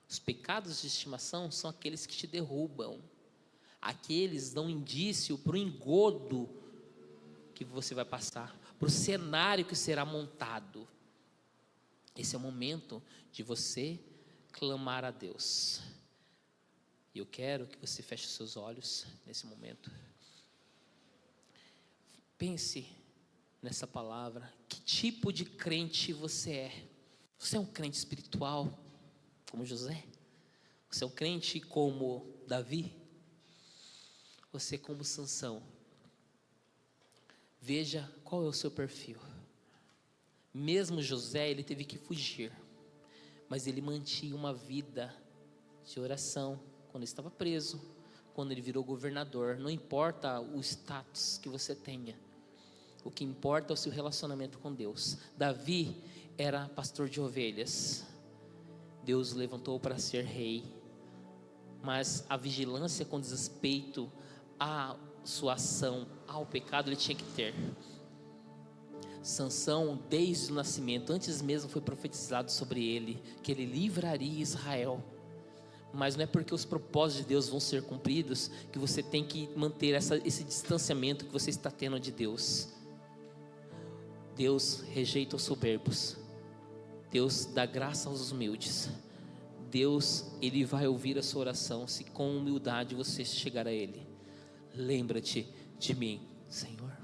Os pecados de estimação são aqueles que te derrubam. Aqueles dão indício para o engodo que você vai passar, para o cenário que será montado. Esse é o momento de você clamar a Deus. E eu quero que você feche os seus olhos nesse momento. Pense nessa palavra. Que tipo de crente você é? Você é um crente espiritual, como José? Você é um crente como Davi? Você é como Sansão? Veja qual é o seu perfil. Mesmo José, ele teve que fugir, mas ele mantinha uma vida de oração quando ele estava preso, quando ele virou governador. Não importa o status que você tenha, o que importa é o seu relacionamento com Deus. Davi era pastor de ovelhas, Deus o levantou para ser rei, mas a vigilância com desrespeito à sua ação, ao pecado, ele tinha que ter. Sansão, desde o nascimento, antes mesmo foi profetizado sobre ele, que ele livraria Israel. Mas não é porque os propósitos de Deus vão ser cumpridos que você tem que manter esse distanciamento que você está tendo de Deus. Deus rejeita os soberbos, Deus dá graça aos humildes. Deus, Ele vai ouvir a sua oração se com humildade você chegar a Ele. Lembra-te de mim, Senhor.